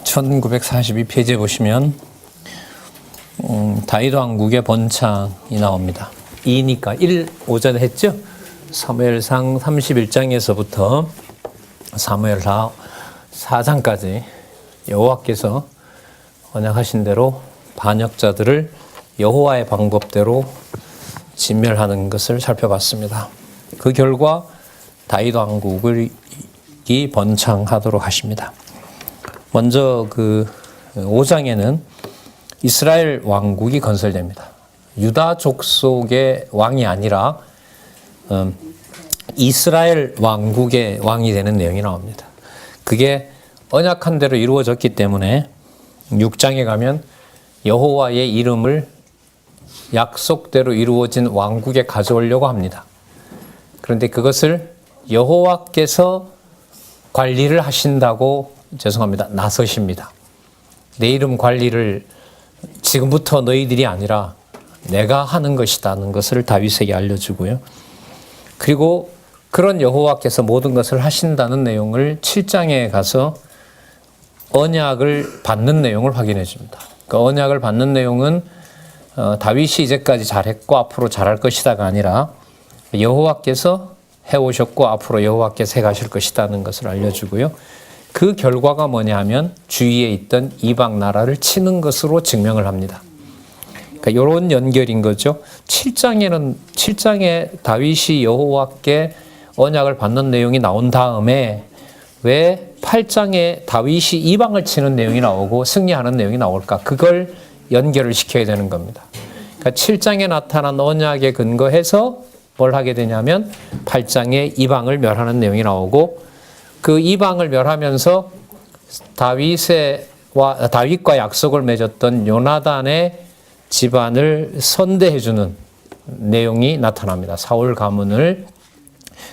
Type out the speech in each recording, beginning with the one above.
1942페이지에 보시면 다윗 왕국의 번창이 나옵니다. 2니까 1 오전에 했죠? 사무엘상 31장에서부터 사무엘상 4장까지 여호와께서 언약하신 대로 반역자들을 여호와의 방법대로 진멸하는 것을 살펴봤습니다. 그 결과 다윗 왕국이 번창하도록 하십니다. 먼저 그 5장에는 이스라엘 왕국이 건설됩니다. 유다 족속의 왕이 아니라 이스라엘 왕국의 왕이 되는 내용이 나옵니다. 그게 언약한 대로 이루어졌기 때문에 6장에 가면 여호와의 이름을 약속대로 이루어진 왕국에 가져오려고 합니다. 그런데 그것을 여호와께서 관리를 하신다고 나서십니다. 내 이름 관리를 지금부터 너희들이 아니라 내가 하는 것이라는 것을 다윗에게 알려주고요. 그리고 그런 여호와께서 모든 것을 하신다는 내용을 7장에 가서 언약을 받는 내용을 확인해 줍니다. 그 언약을 받는 내용은 다윗이 이제까지 잘했고 앞으로 잘할 것이다가 아니라 여호와께서 해오셨고 앞으로 여호와께서 해가실 것이라는 것을 알려주고요. 그 결과가 뭐냐 하면 주위에 있던 이방 나라를 치는 것으로 증명을 합니다. 그러니까 이런 연결인 거죠. 7장에 다윗이 여호와께 언약을 받는 내용이 나온 다음에 왜 8장에 다윗이 이방을 치는 내용이 나오고 승리하는 내용이 나올까? 그걸 연결을 시켜야 되는 겁니다. 그러니까 7장에 나타난 언약에 근거해서 뭘 하게 되냐면 8장에 이방을 멸하는 내용이 나오고 그 이방을 멸하면서 다윗과 약속을 맺었던 요나단의 집안을 선대해주는 내용이 나타납니다. 사울 가문을.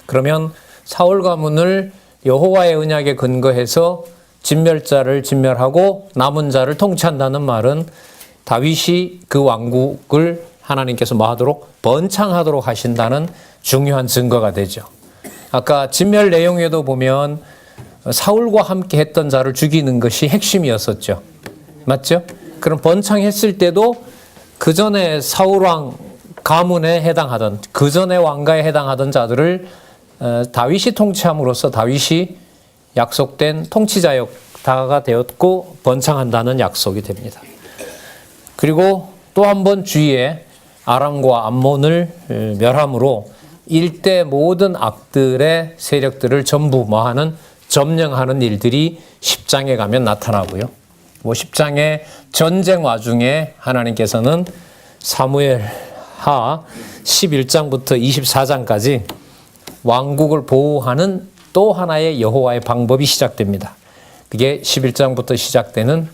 그러면 사울 가문을 여호와의 언약에 근거해서 진멸자를 진멸하고 남은 자를 통치한다는 말은 다윗이 그 왕국을 하나님께서 뭐하도록 번창하도록 하신다는 중요한 증거가 되죠. 아까 진멸 내용에도 보면 사울과 함께 했던 자를 죽이는 것이 핵심이었었죠. 맞죠? 그럼 번창했을 때도 그 전에 사울왕 가문에 해당하던 그 전에 왕가에 해당하던 자들을 다윗이 통치함으로써 다윗이 약속된 통치자가 되었고 번창한다는 약속이 됩니다. 그리고 또 한 번 주위에 아람과 암몬을 멸함으로 일대 모든 악들의 세력들을 전부 뭐하는 점령하는 일들이 10장에 가면 나타나고요. 10장의 전쟁 와중에 하나님께서는 사무엘하 11장부터 24장까지 왕국을 보호하는 또 하나의 여호와의 방법이 시작됩니다. 그게 11장부터 시작되는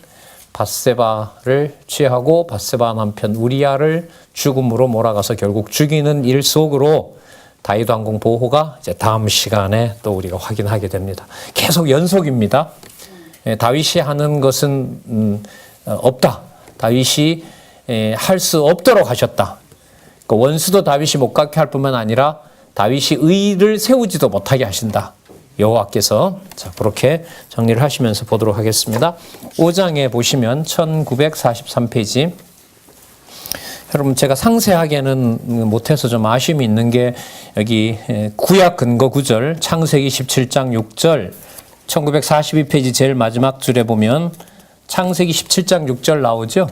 밧세바를 취하고 밧세바 남편 우리야를 죽음으로 몰아가서 결국 죽이는 일 속으로 다윗 왕국 보호가 이제 다음 시간에 또 우리가 확인하게 됩니다. 계속 연속입니다. 다윗이 하는 것은 없다. 다윗이 할 수 없도록 하셨다. 원수도 다윗이 못 가게 할 뿐만 아니라 다윗이 의를 세우지도 못하게 하신다. 여호와께서. 자, 그렇게 정리를 하시면서 보도록 하겠습니다. 5장에 보시면 1943페이지. 여러분 제가 상세하게는 못해서 좀 아쉬움이 있는 게 여기 구약 근거 구절 창세기 17장 6절 1942페이지 제일 마지막 줄에 보면 창세기 17장 6절 나오죠.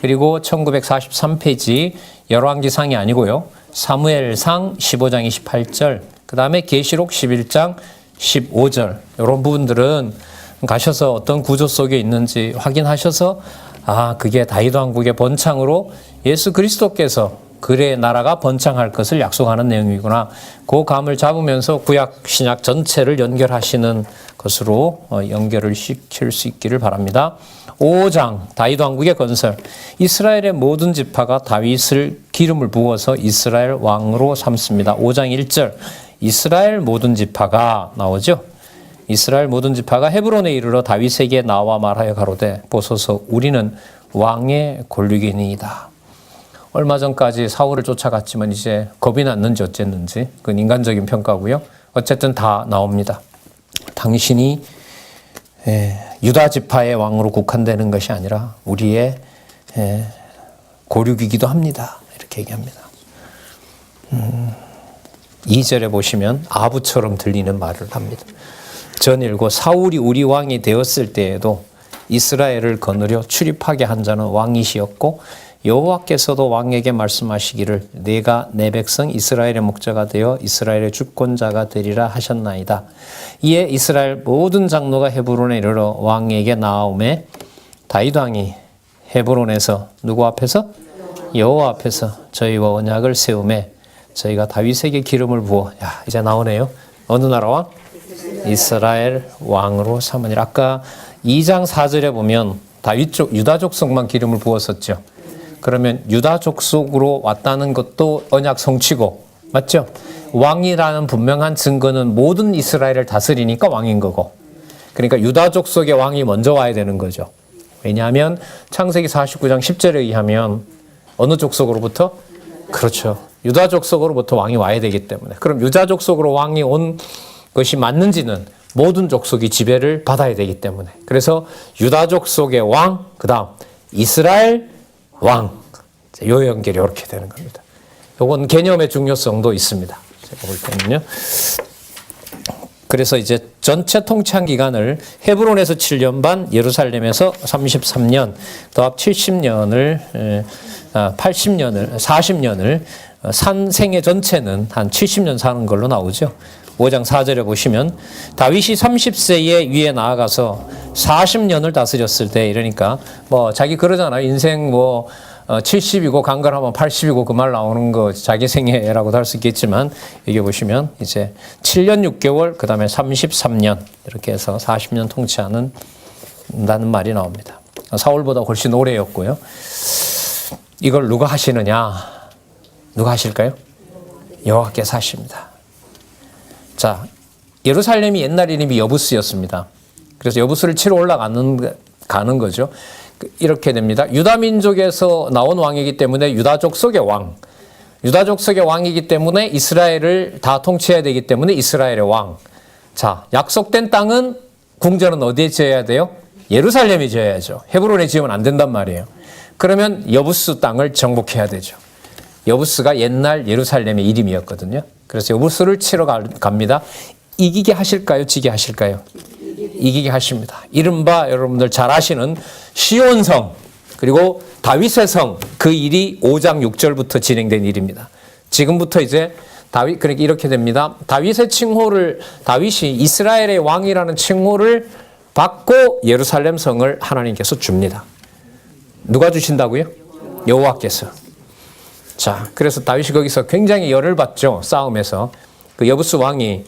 그리고 1943페이지 열왕기상이 아니고요. 사무엘상 15장 28절 그 다음에 계시록 11장 15절 이런 부분들은 가셔서 어떤 구조 속에 있는지 확인하셔서 그게 다윗 왕국의 번창으로 예수 그리스도께서 그의 나라가 번창할 것을 약속하는 내용이구나. 그 감을 잡으면서 구약 신약 전체를 연결하시는 것으로 연결을 시킬 수 있기를 바랍니다. 5장 다윗 왕국의 건설. 이스라엘의 모든 지파가 다윗을 기름을 부어서 이스라엘 왕으로 삼습니다. 5장 1절 이스라엘 모든 지파가 나오죠. 이스라엘 모든 지파가 헤브론에 이르러 다윗에게 나와 말하여 가로되 보소서 우리는 왕의 권류이니이다. 얼마 전까지 사울을 쫓아갔지만 이제 겁이 났는지 어쨌는지 그건 인간적인 평가고요. 어쨌든 다 나옵니다. 당신이 유다 지파의 왕으로 국한되는 것이 아니라 우리의 고륙이기도 합니다. 이렇게 얘기합니다. 2절에 보시면 아부처럼 들리는 말을 합니다. 전일고 사울이 우리 왕이 되었을 때에도 이스라엘을 거느려 출입하게 한 자는 왕이시었고 여호와께서도 왕에게 말씀하시기를 내가 내 백성 이스라엘의 목자가 되어 이스라엘의 주권자가 되리라 하셨나이다. 이에 이스라엘 모든 장로가 헤브론에 이르러 왕에게 나아오매 다윗 왕이 헤브론에서 누구 앞에서? 여호와 앞에서 저희와 언약을 세우매 저희가 다윗에게 기름을 부어 이제 나오네요. 어느 나라 왕? 이스라엘 왕으로 삼으니라. 아까 2장 4절에 보면 다윗 족 유다 족속만 기름을 부었었죠. 그러면 유다 족속으로 왔다는 것도 언약 성취고 맞죠? 왕이라는 분명한 증거는 모든 이스라엘을 다스리니까 왕인 거고, 그러니까 유다 족속의 왕이 먼저 와야 되는 거죠. 왜냐하면 창세기 49장 10절에 의하면 어느 족속으로부터? 그렇죠. 유다 족속으로부터 왕이 와야 되기 때문에. 그럼 유다 족속으로 왕이 온 것이 맞는지는 모든 족속이 지배를 받아야 되기 때문에. 그래서 유다 족속의 왕, 그 다음 이스라엘 왕. 요 연결이 이렇게 되는 겁니다. 요건 개념의 중요성도 있습니다. 제가 볼 때는요. 그래서 이제 전체 통치한 기간을 헤브론에서 7년 반, 예루살렘에서 33년, 더합 70년을, 80년을, 40년을 산 생애 전체는 한 70년 사는 걸로 나오죠. 5장 4절에 보시면 다윗이 30세에 위에 나아가서 40년을 다스렸을 때, 이러니까 뭐 자기 그러잖아요. 인생 뭐 70이고 강건하면 80이고 그 말 나오는 거 자기 생애라고도 할 수 있겠지만, 여기 보시면 이제 7년 6개월 그 다음에 33년 이렇게 해서 40년 통치하는 다는 말이 나옵니다. 사울보다 훨씬 오래였고요. 이걸 누가 하시느냐? 누가 하실까요? 여호와께서 하십니다. 자, 예루살렘이 옛날 이름이 여부스였습니다. 그래서 여부스를 치러 가는 거죠. 이렇게 됩니다. 유다 민족에서 나온 왕이기 때문에 유다족 속의 왕, 유다족 속의 왕이기 때문에 이스라엘을 다 통치해야 되기 때문에 이스라엘의 왕. 자, 약속된 땅은 궁전은 어디에 지어야 돼요? 예루살렘에 지어야죠. 헤브론에 지으면 안 된단 말이에요. 그러면 여부스 땅을 정복해야 되죠. 여부스가 옛날 예루살렘의 이름이었거든요. 그래서 여부스를 치러 갑니다. 이기게 하실까요? 지게 하실까요? 이기게 하십니다. 이른바 여러분들 잘 아시는 시온성 그리고 다윗의 성, 그 일이 5장 6절부터 진행된 일입니다. 지금부터 이제 그러니까 이렇게 됩니다. 다윗의 칭호를, 다윗이 이스라엘의 왕이라는 칭호를 받고 예루살렘 성을 하나님께서 줍니다. 누가 주신다고요? 여호와께서. 자, 그래서 다윗이 거기서 굉장히 열을 받죠. 싸움에서. 그 여부스 왕이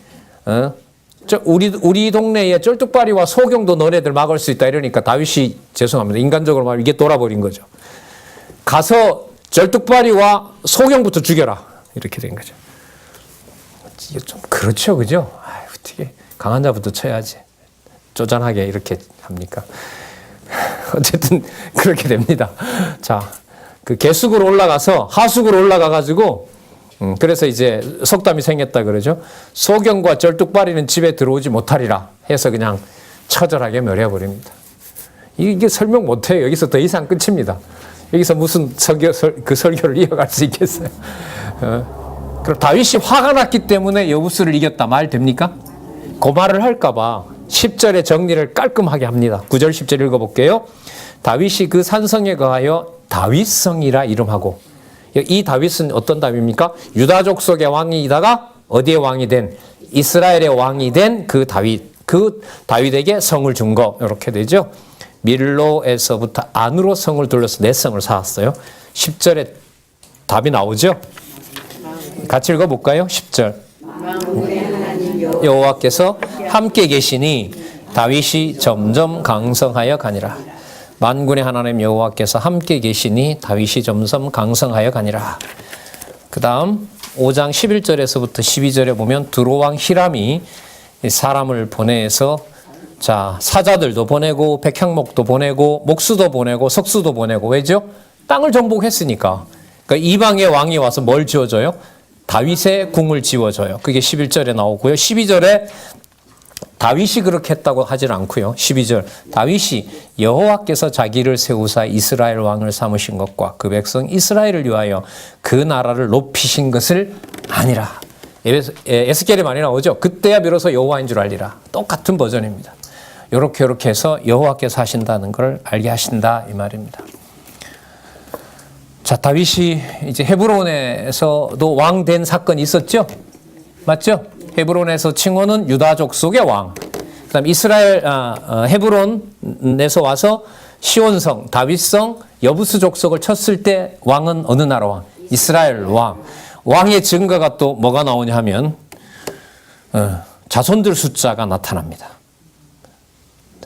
우리 동네에 쩔뚝발이와 소경도 너네들 막을 수 있다 이러니까 다윗이, 죄송합니다, 인간적으로 말하면 이게 돌아버린 거죠. 가서 쩔뚝발이와 소경부터 죽여라 이렇게 된 거죠. 이게 좀 그렇죠, 그죠? 어떻게 강한 자부터 쳐야지 쪼잔하게 이렇게 합니까? 어쨌든 그렇게 됩니다. 자, 그 계숙으로 올라가서 하숙으로 올라가 가지고 그래서 이제 속담이 생겼다 그러죠. 소경과 쩔뚝발이는 집에 들어오지 못하리라 해서 그냥 처절하게 멸해버립니다. 이게 설명 못해요. 여기서 더 이상 끝입니다. 여기서 무슨 설교를 이어갈 수 있겠어요. 그럼 다윗이 화가 났기 때문에 여부스를 이겼다 말 됩니까? 그 말을 할까 봐 10절의 정리를 깔끔하게 합니다. 9절 10절 읽어볼게요. 다윗이 그 산성에 거하여 다윗성이라 이름하고, 이 다윗은 어떤 다윗입니까? 유다족 속의 왕이다가 어디의 왕이 된? 이스라엘의 왕이 된 그 다윗, 그 다윗에게 성을 준 거, 이렇게 되죠. 밀로에서부터 안으로 성을 둘러서 내 성을 쌓았어요. 10절에 답이 나오죠. 같이 읽어볼까요? 10절. 여호와께서 함께 계시니 다윗이 점점 강성하여 가니라. 만군의 하나님 여호와께서 함께 계시니 다윗이 점점 강성하여 가니라. 그 다음 5장 11절에서부터 12절에 보면 두로왕 히람이 사람을 보내서, 자, 사자들도 보내고 백향목도 보내고 목수도 보내고 석수도 보내고, 왜죠? 땅을 정복했으니까. 그러니까 이방의 왕이 와서 뭘 지어줘요? 다윗의 궁을 지어줘요. 그게 11절에 나오고요. 12절에 다윗이 그렇게 했다고 하질 않고요. 12절 다윗이 여호와께서 자기를 세우사 이스라엘 왕을 삼으신 것과 그 백성 이스라엘을 위하여 그 나라를 높이신 것을 아니라. 에스겔에 많이 나오죠. 그때야 비로소 여호와인 줄 알리라. 똑같은 버전입니다. 요렇게 해서 여호와께서 하신다는 걸 알게 하신다 이 말입니다. 자, 다윗이 이제 헤브론에서도 왕 된 사건이 있었죠? 맞죠? 헤브론에서 칭호는 유다 족속의 왕. 그다음 이스라엘 헤브론에서 와서 시온성, 다윗성, 여부스 족속을 쳤을 때 왕은 어느 나라 왕? 이스라엘 왕. 왕의 증거가 또 뭐가 나오냐 하면 자손들 숫자가 나타납니다.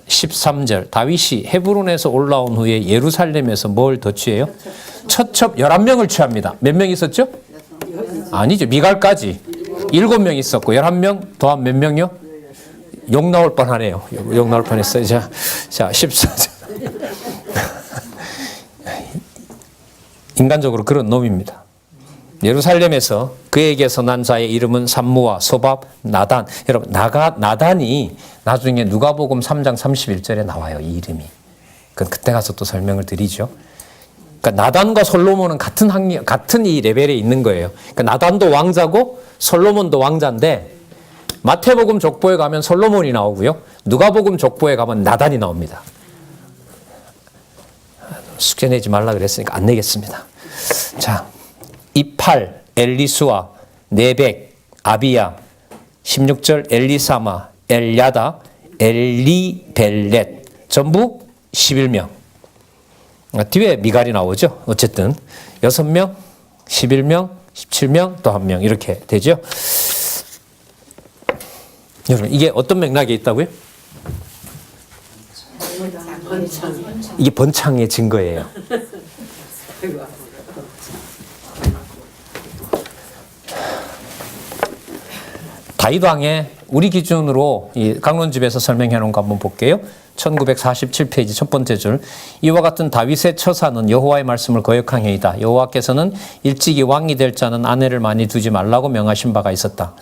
13절 다윗이 헤브론에서 올라온 후에 예루살렘에서 뭘 더 취해요? 처첩 11명을 취합니다. 몇 명 있었죠? 아니죠. 미갈까지 7명 있었고 11명 더한 몇 명이요? 욕 나올 뻔하네요. 욕 나올 뻔했어요. 자 14절 인간적으로 그런 놈입니다. 예루살렘에서 그에게서 난 자의 이름은 삼무와 소밥, 나단. 여러분 나단이 나중에 누가복음 3장 31절에 나와요. 이 이름이. 그때 가서 또 설명을 드리죠. 그러니까 나단과 솔로몬은 같은 이 레벨에 있는 거예요. 그러니까 나단도 왕자고 솔로몬도 왕자인데 마태복음 족보에 가면 솔로몬이 나오고요. 누가복음 족보에 가면 나단이 나옵니다. 숙제 내지 말라 그랬으니까 안 내겠습니다. 자, 이팔, 엘리수아, 네벡, 아비야, 16절 엘리사마, 엘야다, 엘리벨렛 전부 11명. 뒤에 미갈이 나오죠. 어쨌든 6명, 11명, 17명, 또 1명 이렇게 되죠. 여러분 이게 어떤 맥락에 있다고요? 이게 번창의 증거예요. 다윗 왕의 우리 기준으로 이 강론집에서 설명해 놓은 거 한번 볼게요. 1947페이지 첫 번째 줄. 이와 같은 다윗의 처사는 여호와의 말씀을 거역하니이다. 여호와께서는 일찍이 왕이 될 자는 아내를 많이 두지 말라고 명하신 바가 있었다.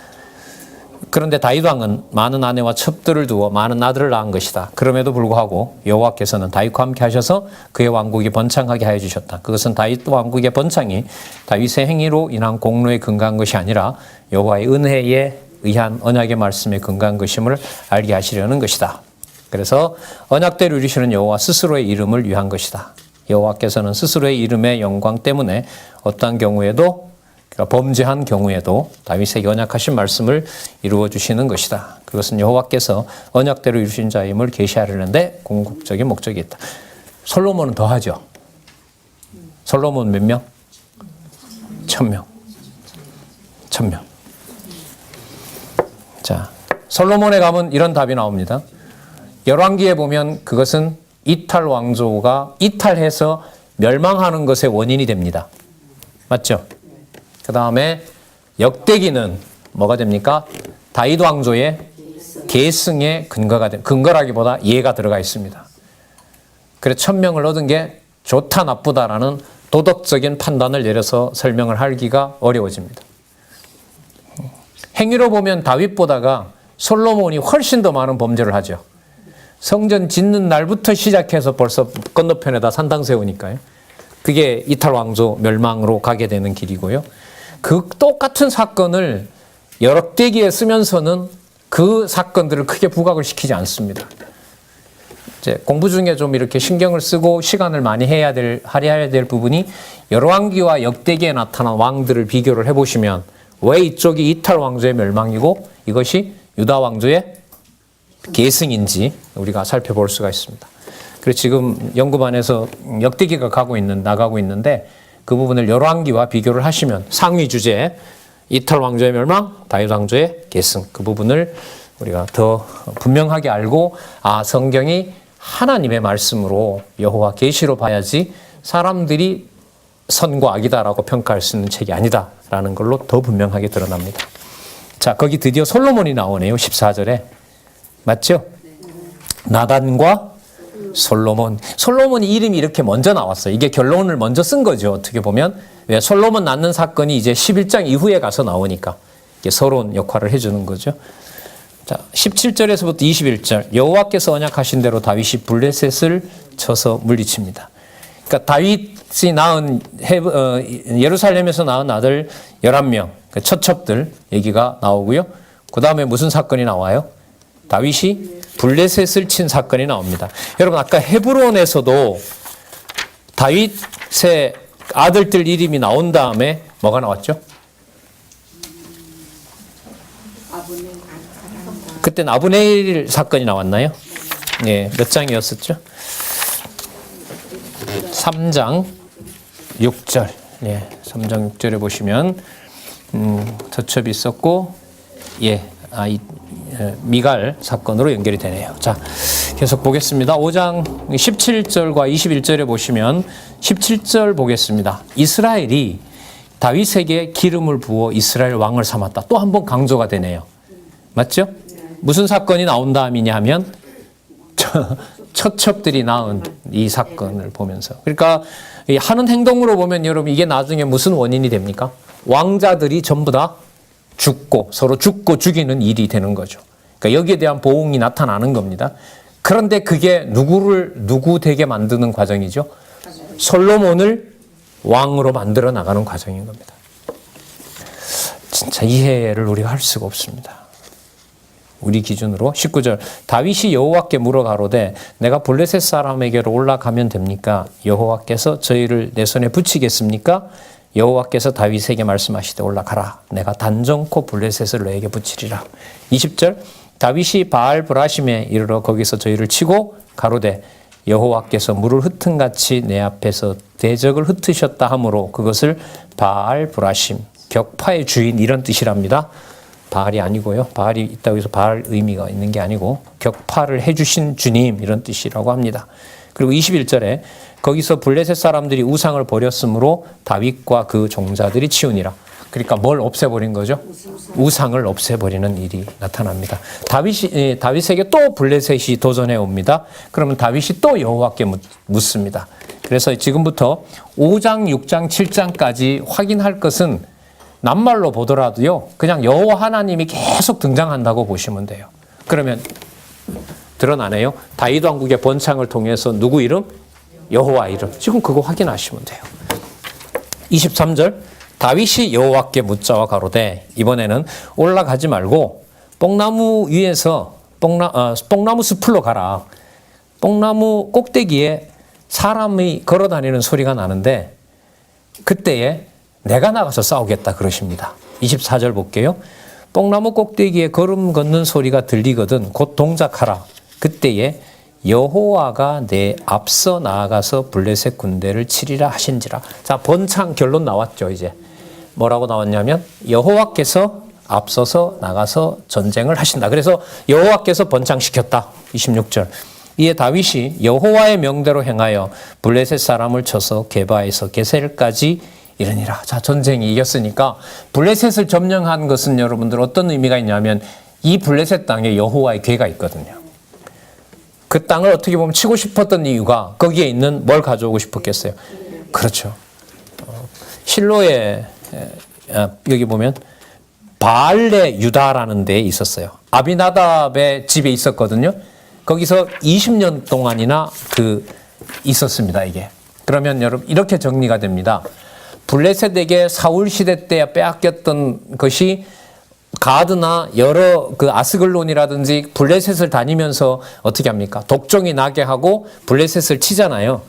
그런데 다윗 왕은 많은 아내와 첩들을 두어 많은 아들을 낳은 것이다. 그럼에도 불구하고 여호와께서는 다윗과 함께 하셔서 그의 왕국이 번창하게 하여 주셨다. 그것은 다윗 왕국의 번창이 다윗의 행위로 인한 공로에 근거한 것이 아니라 여호와의 은혜에 의한 언약의 말씀에 근거한 것임을 알게 하시려는 것이다. 그래서 언약대로 이루시는 여호와 스스로의 이름을 위한 것이다. 여호와께서는 스스로의 이름의 영광 때문에 어떠한 경우에도 그러니까 범죄한 경우에도 다윗에게 언약하신 말씀을 이루어 주시는 것이다. 그것은 여호와께서 언약대로 이루신 자임을 계시하려는데 궁극적인 목적이 있다. 솔로몬은 더하죠. 솔로몬 몇 명? 1000명. 1000명. 자, 솔로몬에 가면 이런 답이 나옵니다. 열왕기에 보면 그것은 이탈 왕조가 이탈해서 멸망하는 것의 원인이 됩니다. 맞죠? 그 다음에 역대기는 뭐가 됩니까? 다윗 왕조의 계승의 근거라기보다 예가 들어가 있습니다. 그래서 1000명을 얻은 게 좋다 나쁘다라는 도덕적인 판단을 내려서 설명을 하기가 어려워집니다. 행위로 보면 다윗보다가 솔로몬이 훨씬 더 많은 범죄를 하죠. 성전 짓는 날부터 시작해서 벌써 건너편에다 산당 세우니까요. 그게 이탈 왕조 멸망으로 가게 되는 길이고요. 그 똑같은 사건을 역대기에 쓰면서는 그 사건들을 크게 부각을 시키지 않습니다. 이제 공부 중에 좀 이렇게 신경을 쓰고 시간을 많이 할애해야 될 부분이 열왕기와 역대기에 나타난 왕들을 비교를 해보시면 왜 이쪽이 이탈 왕조의 멸망이고 이것이 유다 왕조의 계승인지 우리가 살펴볼 수가 있습니다. 그래서 지금 연구반에서 역대기가 나가고 있는데 그 부분을 열왕기와 비교를 하시면 상위 주제 이탈 왕조의 멸망, 다윗 왕조의 계승 그 부분을 우리가 더 분명하게 알고 성경이 하나님의 말씀으로 여호와 계시로 봐야지 사람들이 선과 악이다라고 평가할 수 있는 책이 아니다라는 걸로 더 분명하게 드러납니다. 자, 거기 드디어 솔로몬이 나오네요. 14절에. 맞죠? 나단과 솔로몬이 이름이 이렇게 먼저 나왔어요. 이게 결론을 먼저 쓴 거죠. 어떻게 보면. 왜 솔로몬 낳는 사건이 이제 11장 이후에 가서 나오니까 이게 서러운 역할을 해주는 거죠. 자, 17절에서부터 21절. 여호와께서 언약하신 대로 다윗이 블레셋을 쳐서 물리칩니다. 그러니까 다윗이 낳은 예루살렘에서 낳은 아들 11명, 그 처첩들 얘기가 나오고요. 그 다음에 무슨 사건이 나와요? 다윗이 블레셋을 친 사건이 나옵니다. 여러분 아까 헤브론에서도 다윗의 아들들 이름이 나온 다음에 뭐가 나왔죠? 그때는 아브네일 사건이 나왔나요? 예, 몇 장이었었죠? 3장 6절. 예, 3장 6절에 보시면 처첩이 있었고, 미갈 사건으로 연결이 되네요. 자, 계속 보겠습니다. 5장 17절과 21절에 보시면 17절 보겠습니다. 이스라엘이 다윗에게 기름을 부어 이스라엘 왕을 삼았다. 또 한 번 강조가 되네요. 맞죠? 무슨 사건이 나온 다음이냐 하면 처첩들이 낳은 이 사건을 보면서. 그러니까 하는 행동으로 보면 여러분 이게 나중에 무슨 원인이 됩니까? 왕자들이 전부 다 죽고 서로 죽고 죽이는 일이 되는 거죠. 그러니까 여기에 대한 보응이 나타나는 겁니다. 그런데 그게 누구 되게 만드는 과정이죠? 솔로몬을 왕으로 만들어 나가는 과정인 겁니다. 진짜 이해를 우리가 할 수가 없습니다. 우리 기준으로 19절 다윗이 여호와께 물어가로되 내가 블레셋 사람에게로 올라가면 됩니까? 여호와께서 저희를 내 손에 붙이겠습니까? 여호와께서 다윗에게 말씀하시되 올라가라. 내가 단정코 블레셋을 너에게 붙이리라. 20절 다윗이 바알 브라심에 이르러 거기서 저희를 치고 가로되 여호와께서 물을 흩은같이 내 앞에서 대적을 흩으셨다 하므로 그것을 바알 브라심 격파의 주인 이런 뜻이랍니다. 바알이 아니고요. 바알이 있다고 해서 바알 의미가 있는 게 아니고 격파를 해주신 주님 이런 뜻이라고 합니다. 그리고 21절에 거기서 블레셋 사람들이 우상을 버렸으므로 다윗과 그 종자들이 치우니라. 그러니까 뭘 없애버린 거죠? 우상을 없애버리는 일이 나타납니다. 다윗에게 또 블레셋이 도전해 옵니다. 그러면 다윗이 또 여호와께 묻습니다. 그래서 지금부터 5장, 6장, 7장까지 확인할 것은 낱말로 보더라도요. 그냥 여호와 하나님이 계속 등장한다고 보시면 돼요. 그러면 드러나네요. 다윗 왕국의 번창을 통해서 누구 이름? 여호와 이름. 지금 그거 확인하시면 돼요. 23절 다윗이 여호와께 묻자와 가로되 이번에는 올라가지 말고 뽕나무 위에서 뽕나무 숲으로 가라. 뽕나무 꼭대기에 사람이 걸어다니는 소리가 나는데 그때에 내가 나가서 싸우겠다 그러십니다. 24절 볼게요. 뽕나무 꼭대기에 걸음 걷는 소리가 들리거든 곧 동작하라. 그때에 여호와가 내 앞서 나아가서 블레셋 군대를 치리라 하신지라. 자, 번창 결론 나왔죠. 이제 뭐라고 나왔냐면 여호와께서 앞서서 나가서 전쟁을 하신다. 그래서 여호와께서 번창시켰다. 26절 이에 다윗이 여호와의 명대로 행하여 블레셋 사람을 쳐서 게바에서 게셀까지 이르니라. 자, 전쟁이 이겼으니까 블레셋을 점령한 것은 여러분들 어떤 의미가 있냐면 이 블레셋 땅에 여호와의 궤가 있거든요. 그 땅을 어떻게 보면 치고 싶었던 이유가 거기에 있는 뭘 가져오고 싶었겠어요? 그렇죠. 실로에 여기 보면 바알레 유다라는 데에 있었어요. 아비나답의 집에 있었거든요. 거기서 20년 동안이나 있었습니다. 이게. 그러면 여러분 이렇게 정리가 됩니다. 블레셋에게 사울 시대 때 빼앗겼던 것이 가드나 여러 아스글론이라든지 블레셋을 다니면서 어떻게 합니까? 독종이 나게 하고 블레셋을 치잖아요.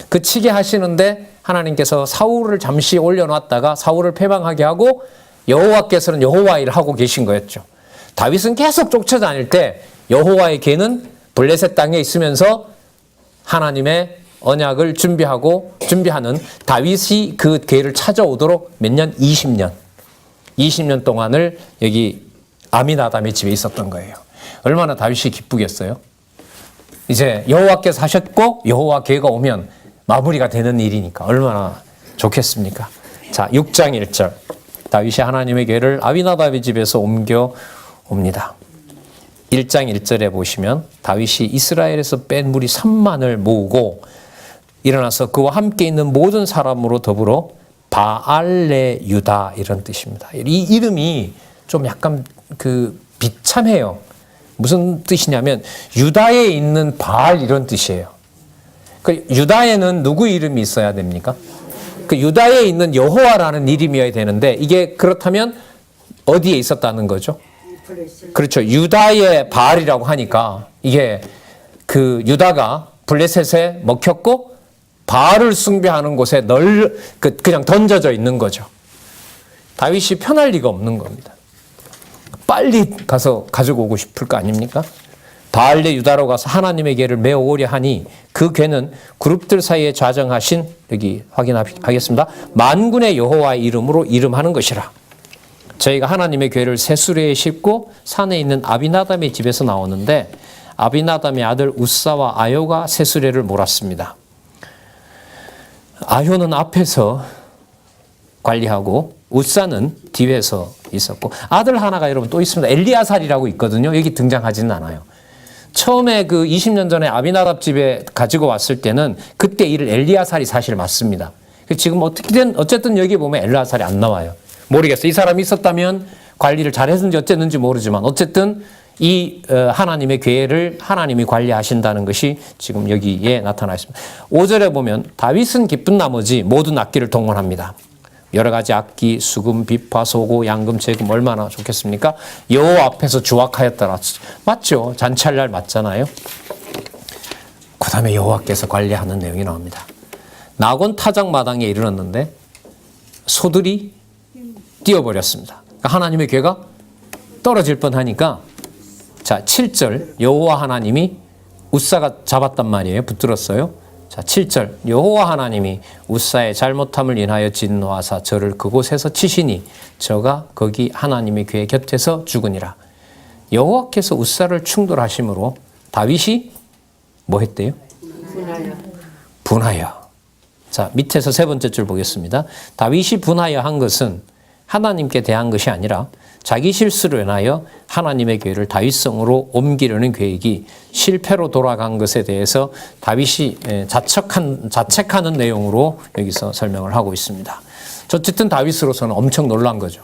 그 치게 하시는데 하나님께서 사울을 잠시 올려놨다가 사울을 패방하게 하고 여호와께서는 여호와 일을 하고 계신 거였죠. 다윗은 계속 쫓아다닐 때 여호와의 궤는 블레셋 땅에 있으면서 하나님의 언약을 준비하는 다윗이 그 궤를 찾아오도록 몇 년? 20년 동안을 여기 아미나답의 집에 있었던 거예요. 얼마나 다윗이 기쁘겠어요? 이제 여호와께서 하셨고 여호와 궤가 오면 마무리가 되는 일이니까 얼마나 좋겠습니까? 자, 6장 1절 다윗이 하나님의 궤를 아미나답의 집에서 옮겨 옵니다. 1장 1절에 보시면 다윗이 이스라엘에서 뺀 무리 3만을 모으고 일어나서 그와 함께 있는 모든 사람으로 더불어 바알레 유다 이런 뜻입니다. 이 이름이 좀 약간 비참해요. 무슨 뜻이냐면 유다에 있는 바알 이런 뜻이에요. 그 유다에는 누구 이름이 있어야 됩니까? 그 유다에 있는 여호와라는 이름이어야 되는데 이게 그렇다면 어디에 있었다는 거죠? 그렇죠. 유다의 바알이라고 하니까 이게 그 유다가 블레셋에 먹혔고 바알을 숭배하는 곳에 그냥 던져져 있는 거죠. 다윗이 편할 리가 없는 겁니다. 빨리 가서 가지고 오고 싶을 거 아닙니까? 바알의 유다로 가서 하나님의 궤를 메어오려 하니 그 궤는 그룹들 사이에 좌정하신, 여기 확인하겠습니다. 만군의 여호와의 이름으로 이름하는 것이라. 저희가 하나님의 궤를 새 수레에 싣고 산에 있는 아비나담의 집에서 나오는데 아비나담의 아들 우사와 아요가 새 수레를 몰았습니다. 아요는 앞에서 관리하고 우사는 뒤에서 있었고 아들 하나가 여러분 또 있습니다. 엘리아살이라고 있거든요. 여기 등장하지는 않아요. 처음에 그 20년 전에 아비나답 집에 가지고 왔을 때는 그때 이를 엘리아살이 사실 맞습니다. 지금 어쨌든 여기 보면 엘리아살이 안 나와요. 모르겠어요. 이 사람이 있었다면 관리를 잘했는지 어쨌는지 모르지만 어쨌든 이 하나님의 궤를 하나님이 관리하신다는 것이 지금 여기에 나타나 있습니다. 5절에 보면 다윗은 기쁜 나머지 모든 악기를 동원합니다. 여러 가지 악기, 수금, 비파, 소고, 양금, 재금 얼마나 좋겠습니까? 여호와 앞에서 주악하였더라. 맞죠? 잔치할 날 맞잖아요. 그 다음에 여호와께서 관리하는 내용이 나옵니다. 낙원 타작 마당에 이르렀는데 소들이 뛰어버렸습니다. 하나님의 궤가 떨어질 뻔하니까 자 7절 여호와 하나님이 우사가 잡았단 말이에요. 붙들었어요. 자 7절 여호와 하나님이 우사의 잘못함을 인하여 진노하사 저를 그곳에서 치시니 저가 거기 하나님의 궤 곁에서 죽으니라. 여호와께서 우사를 충돌하심으로 다윗이 뭐 했대요? 분하여. 자 밑에서 세 번째 줄 보겠습니다. 다윗이 분하여 한 것은 하나님께 대한 것이 아니라 자기 실수로 인하여 하나님의 궤를 다윗성으로 옮기려는 계획이 실패로 돌아간 것에 대해서 다윗이 자책하는 내용으로 여기서 설명을 하고 있습니다. 어쨌든 다윗으로서는 엄청 놀란 거죠.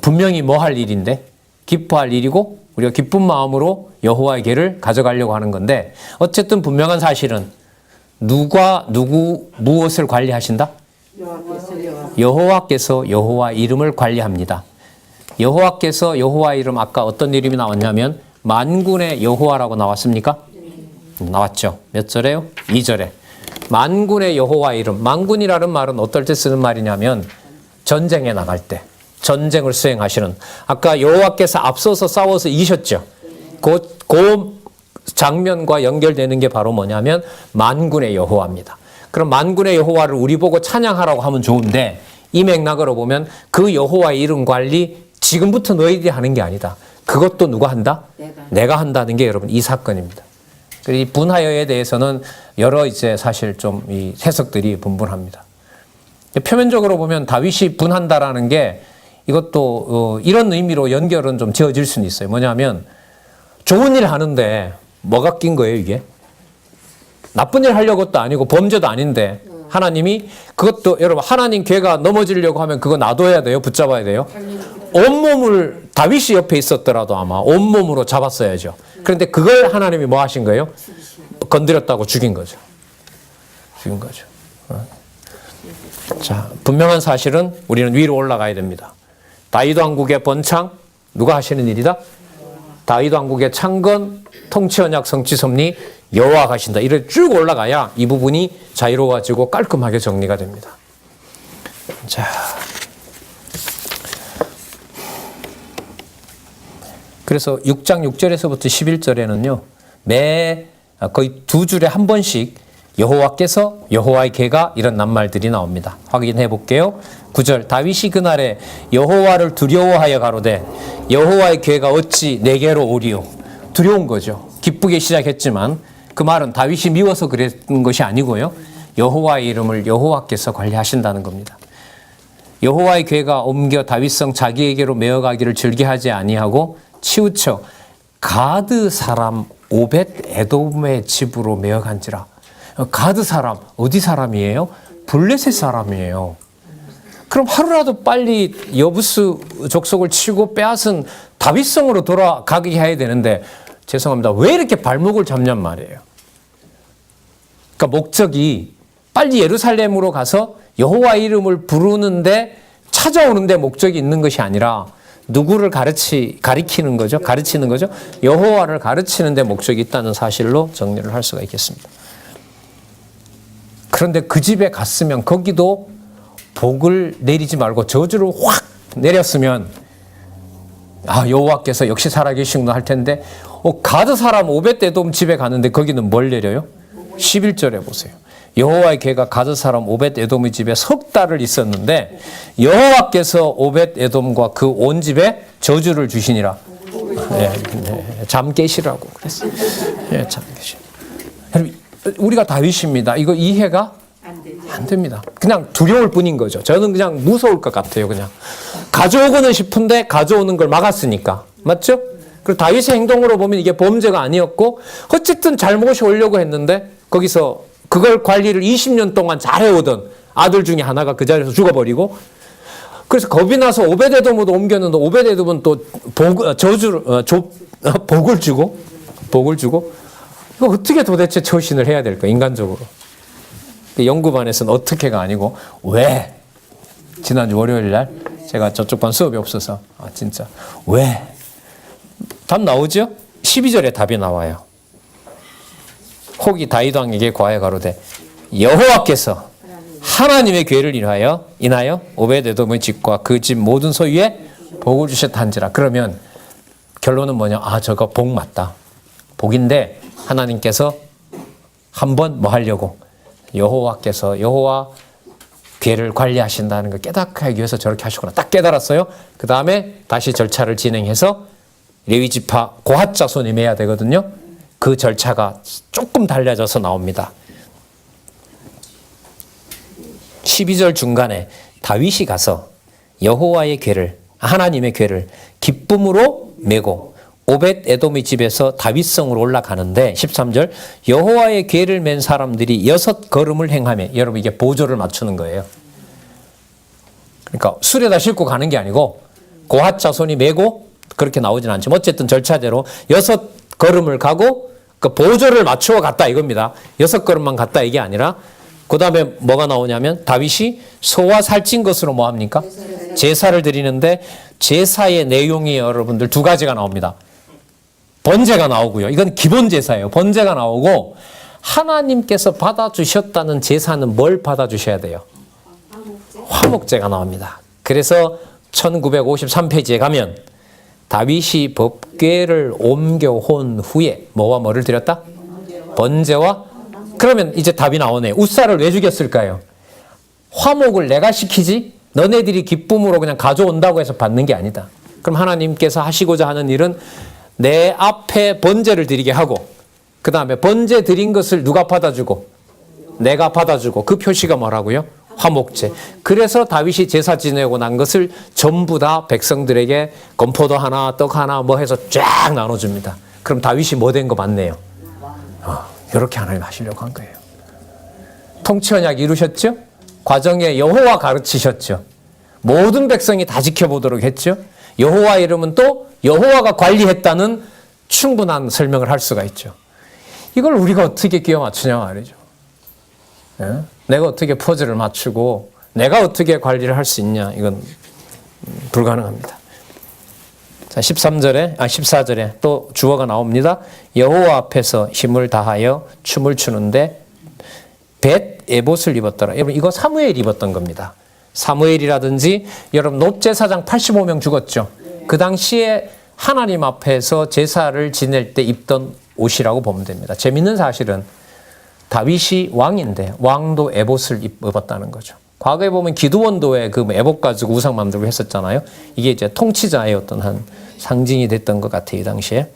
분명히 뭐 할 일인데 기뻐할 일이고 우리가 기쁜 마음으로 여호와의 궤를 가져가려고 하는 건데 어쨌든 분명한 사실은 누구 무엇을 관리하신다? 여호와께서 여호와 이름을 관리합니다. 여호와께서 여호와 이름 아까 어떤 이름이 나왔냐면 만군의 여호와라고 나왔습니까? 나왔죠. 몇 절에요? 2절에. 만군의 여호와 이름. 만군이라는 말은 어떨 때 쓰는 말이냐면 전쟁에 나갈 때 전쟁을 수행하시는 아까 여호와께서 앞서서 싸워서 이기셨죠. 그 장면과 연결되는 게 바로 뭐냐면 만군의 여호와입니다. 그럼 만군의 여호와를 우리 보고 찬양하라고 하면 좋은데 이 맥락으로 보면 그 여호와의 이름 관리 지금부터 너희들이 하는 게 아니다. 그것도 누가 한다? 내가 한다는 게 여러분 이 사건입니다. 이 분하여에 대해서는 여러 이제 사실 좀 이 해석들이 분분합니다. 표면적으로 보면 다윗이 분한다라는 게 이것도 이런 의미로 연결은 좀 지어질 수는 있어요. 뭐냐면 좋은 일 하는데 뭐가 낀 거예요 이게? 나쁜 일 하려고 것도 아니고 범죄도 아닌데 하나님이 그것도 여러분 하나님 궤가 넘어지려고 하면 그거 놔둬야 돼요? 붙잡아야 돼요? 온몸을 다윗이 옆에 있었더라도 아마 온몸으로 잡았어야죠. 그런데 그걸 하나님이 뭐 하신 거예요? 건드렸다고 죽인 거죠. 죽인 거죠. 자, 분명한 사실은 우리는 위로 올라가야 됩니다. 다윗 왕국의 번창 누가 하시는 일이다? 다윗 왕국의 창건, 통치 언약, 성취 섭리 여호와가 하신다. 이렇게 쭉 올라가야 이 부분이 자유로워지고 깔끔하게 정리가 됩니다. 자, 그래서 6장 6절에서부터 11절에는요. 거의 두 줄에 한 번씩 여호와께서 여호와의 궤가 이런 낱말들이 나옵니다. 확인해 볼게요. 9절 다윗이 그날에 여호와를 두려워하여 가로되 여호와의 궤가 어찌 내게로 오리요. 두려운 거죠. 기쁘게 시작했지만 그 말은 다윗이 미워서 그랬던 것이 아니고요. 여호와의 이름을 여호와께서 관리하신다는 겁니다. 여호와의 궤가 옮겨 다윗성 자기에게로 메어가기를 즐겨하지 아니하고 치우쳐 가드 사람 오벳 에돔의 집으로 메어간지라. 가드 사람 어디 사람이에요? 블레셋 사람이에요. 그럼 하루라도 빨리 여부스 족속을 치고 빼앗은 다윗성으로 돌아가게 해야 되는데 죄송합니다. 왜 이렇게 발목을 잡냔 말이에요. 그러니까 목적이 빨리 예루살렘으로 가서 여호와 이름을 부르는데 찾아오는데 목적이 있는 것이 아니라 누구를 가리키는 거죠? 가르치는 거죠? 여호와를 가르치는 데 목적이 있다는 사실로 정리를 할 수가 있겠습니다. 그런데 그 집에 갔으면 거기도 복을 내리지 말고 저주를 확 내렸으면 여호와께서 역시 살아계시구나 할 텐데 가드 사람 오벳에돔 집에 갔는데 거기는 뭘 내려요? 11절에 보세요. 여호와의 괴가 가드 사람 오벳에돔의 집에 석 달을 있었는데 여호와께서 오벳에돔과 그 온 집에 저주를 주시니라. 잠 깨시라고 그랬어요. 잠 깨시. 우리가 다윗입니다. 이거 이해가 안 됩니다. 그냥 두려울 뿐인 거죠. 저는 그냥 무서울 것 같아요. 그냥 가져오고는 싶은데 가져오는 걸 막았으니까. 맞죠? 그리고 다윗의 행동으로 보면 이게 범죄가 아니었고 어쨌든 잘못이 오려고 했는데 거기서 그걸 관리를 20년 동안 잘해오던 아들 중에 하나가 그 자리에서 죽어버리고 그래서 겁이 나서 오벳에돔으로 옮겼는데 오벳에돔은 또 복을 주고 이거 어떻게 도대체 처신을 해야 될까 인간적으로. 연구반에서는 어떻게가 아니고 왜? 지난주 월요일 날 제가 저쪽 반 수업이 없어서 진짜 왜? 답 나오죠? 12절에 답이 나와요. 혹이 다윗 왕에게 과에 가로되 여호와께서 하나님의 괴를 인하여 오벳에돔의 집과 그 집 모든 소유에 복을 주셨단지라. 그러면 결론은 뭐냐? 저거 복 맞다. 복인데 하나님께서 한번 뭐 하려고 여호와께서 여호와 괴를 관리하신다는 걸 깨닫게 하기 위해서 저렇게 하시구나. 딱 깨달았어요. 그 다음에 다시 절차를 진행해서 레위 지파 고핫 자손이 매야 되거든요. 그 절차가 조금 달라져서 나옵니다. 12절 중간에 다윗이 가서 여호와의 괴를 하나님의 괴를 기쁨으로 메고 오벳에돔의 집에서 다윗성으로 올라가는데 13절 여호와의 괴를 맨 사람들이 6걸음을 행하며 여러분 이게 보조를 맞추는 거예요. 그러니까 수레다 싣고 가는 게 아니고 고핫 자손이 메고 그렇게 나오진 않지만 어쨌든 절차대로 6걸음을 가고 그 보조를 맞추어 갔다 이겁니다. 6걸음만 갔다 이게 아니라 그 다음에 뭐가 나오냐면 다윗이 소와 살찐 것으로 뭐 합니까? 제사를 드리는데 제사의 내용이 여러분들 두 가지가 나옵니다. 번제가 나오고요. 이건 기본 제사예요. 번제가 나오고 하나님께서 받아주셨다는 제사는 뭘 받아주셔야 돼요? 화목제가 나옵니다. 그래서 1953페이지에 가면 다윗이 법궤를 옮겨온 후에 뭐와 뭐를 드렸다? 번제와 그러면 이제 답이 나오네요. 웃사를 왜 죽였을까요? 화목을 내가 시키지 너네들이 기쁨으로 그냥 가져온다고 해서 받는 게 아니다. 그럼 하나님께서 하시고자 하는 일은 내 앞에 번제를 드리게 하고 그 다음에 번제 드린 것을 누가 받아주고 내가 받아주고 그 표시가 뭐라고요? 화목제. 그래서 다윗이 제사 지내고 난 것을 전부 다 백성들에게 건포도 하나 떡 하나 뭐 해서 쫙 나눠줍니다. 그럼 다윗이 뭐 된 거 맞네요. 이렇게 하나님 하시려고 한 거예요. 통치 언약 이루셨죠? 과정에 여호와 가르치셨죠. 모든 백성이 다 지켜보도록 했죠. 여호와 이름은 또 여호와가 관리했다는 충분한 설명을 할 수가 있죠. 이걸 우리가 어떻게 끼워 맞추냐 말이죠. 내가 어떻게 포즈를 맞추고 내가 어떻게 관리를 할 수 있냐 이건 불가능합니다. 자, 14절에 또 주어가 나옵니다. 여호와 앞에서 힘을 다하여 춤을 추는데 벳 에봇을 입었더라. 여러분 이거 사무엘이 입었던 겁니다. 사무엘이라든지 여러분 놋제사장 85명 죽었죠. 그 당시에 하나님 앞에서 제사를 지낼 때 입던 옷이라고 보면 됩니다. 재밌는 사실은 다윗이 왕인데 왕도 에봇을 입었다는 거죠. 과거에 보면 기드원도에 그 에봇 가지고 우상 만들고 했었잖아요. 이게 이제 통치자의 어떤 한 상징이 됐던 것 같아요. 이 당시에.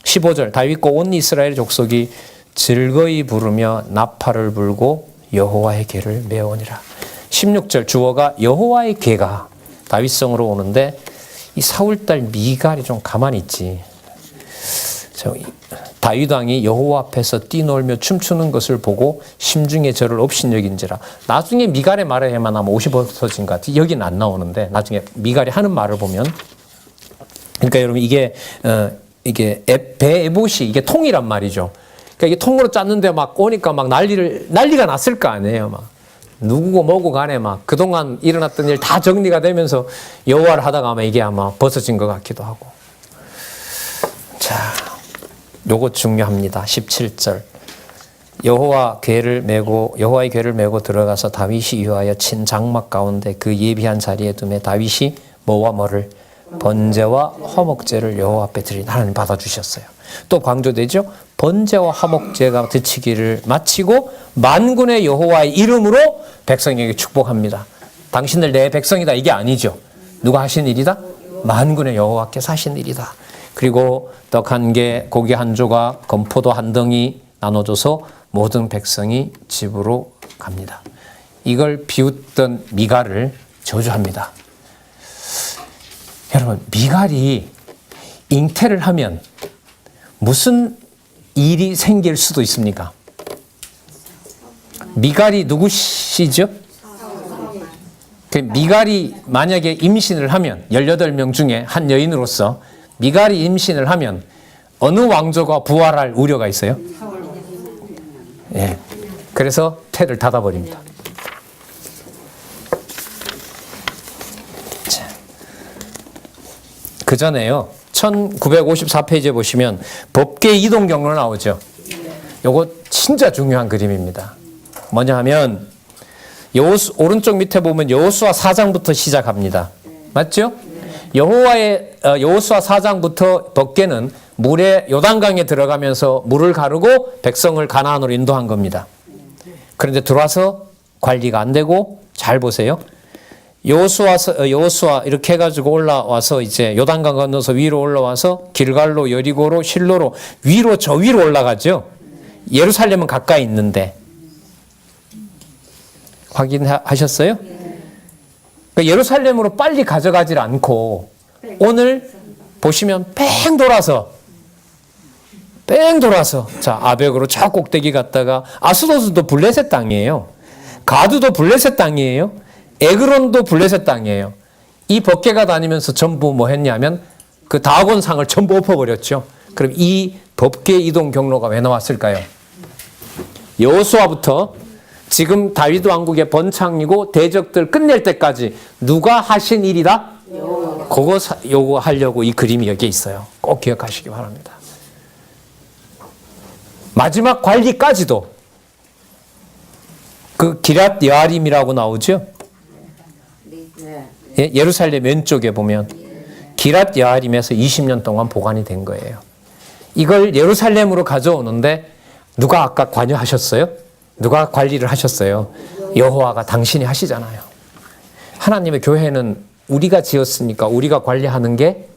15절 다윗과 온 이스라엘 족속이 즐거이 부르며 나팔을 불고 여호와의 궤를 메오니라. 16절 주어가 여호와의 궤가 다윗성으로 오는데 이 사울딸 미갈이 좀 가만히 있지. 다윗 왕이 여호와 앞에서 뛰놀며 춤추는 것을 보고 심중에 저를 업신여긴지라. 나중에 미갈의 말에만 아마 옷이 벗어진 것 같아요. 여기는 안 나오는데 나중에 미갈이 하는 말을 보면, 그러니까 여러분 이게 베에봇이 이게 통이란 말이죠. 그러니까 이게 통으로 짰는데 막 오니까 막 난리가 났을 거 아니에요. 막 누구고 뭐고 간에 막 그동안 일어났던 일 다 정리가 되면서 여호와를 하다가 아마 이게 아마 벗어진 것 같기도 하고. 자, 요거 중요합니다. 17절. 여호와의 궤를 메고 들어가서 다윗이 위하여 친 장막 가운데 그 예비한 자리에 두매 다윗이 뭐와 뭐를 번제와 화목제를 여호와 앞에 드리니 하나님 받아주셨어요. 또 강조되죠. 번제와 화목제가 드치기를 마치고 만군의 여호와의 이름으로 백성에게 축복합니다. 당신들 내 백성이다 이게 아니죠. 누가 하신 일이다? 만군의 여호와께서 하신 일이다. 그리고 떡 한 개, 고기 한 조각, 건포도 한 덩이 나눠줘서 모든 백성이 집으로 갑니다. 이걸 비웃던 미갈을 저주합니다. 여러분, 미갈이 잉태를 하면 무슨 일이 생길 수도 있습니까? 미갈이 누구시죠? 미갈이 만약에 임신을 하면 18명 중에 한 여인으로서 미갈이 임신을 하면 어느 왕조가 부활할 우려가 있어요? 예. 그래서 태를 닫아버립니다. 그 전에요. 1954페이지에 보시면 법계 이동 경로 나오죠. 요거 진짜 중요한 그림입니다. 뭐냐 하면 오른쪽 밑에 보면 여호수아 4장부터 시작합니다. 맞죠? 여호수아 4장부터 법계는 물에 요단강에 들어가면서 물을 가르고 백성을 가나안으로 인도한 겁니다. 그런데 들어와서 관리가 안 되고, 잘 보세요. 여호수아 이렇게 해가지고 올라와서 이제 요단강 건너서 위로 올라와서 길갈로, 여리고로, 실로로 저 위로 올라가죠. 예루살렘은 가까이 있는데 확인하셨어요? 그러니까 예루살렘으로 빨리 가져가질 않고 오늘 보시면 뺑 돌아서 자 아벡으로 저 꼭대기 갔다가 아스도스도 블레셋 땅이에요. 가드도 블레셋 땅이에요. 에그론도 블레셋 땅이에요. 이 법계가 다니면서 전부 뭐 했냐면 그 다곤상을 전부 엎어버렸죠. 그럼 이 법계 이동 경로가 왜 나왔을까요? 여호수아부터 지금 다윗 왕국의 번창이고 대적들 끝낼 때까지 누가 하신 일이다? 그거 요거 하려고 이 그림이 여기 있어요. 꼭 기억하시기 바랍니다. 마지막 관리까지도 그 기랏 여아림이라고 나오죠? 예, 예루살렘 왼쪽에 보면 기랏 여아림에서 20년 동안 보관이 된 거예요. 이걸 예루살렘으로 가져오는데 누가 아까 관여하셨어요? 누가 관리를 하셨어요? 여호와가 당신이 하시잖아요. 하나님의 교회는 우리가 지었으니까 우리가 관리하는 게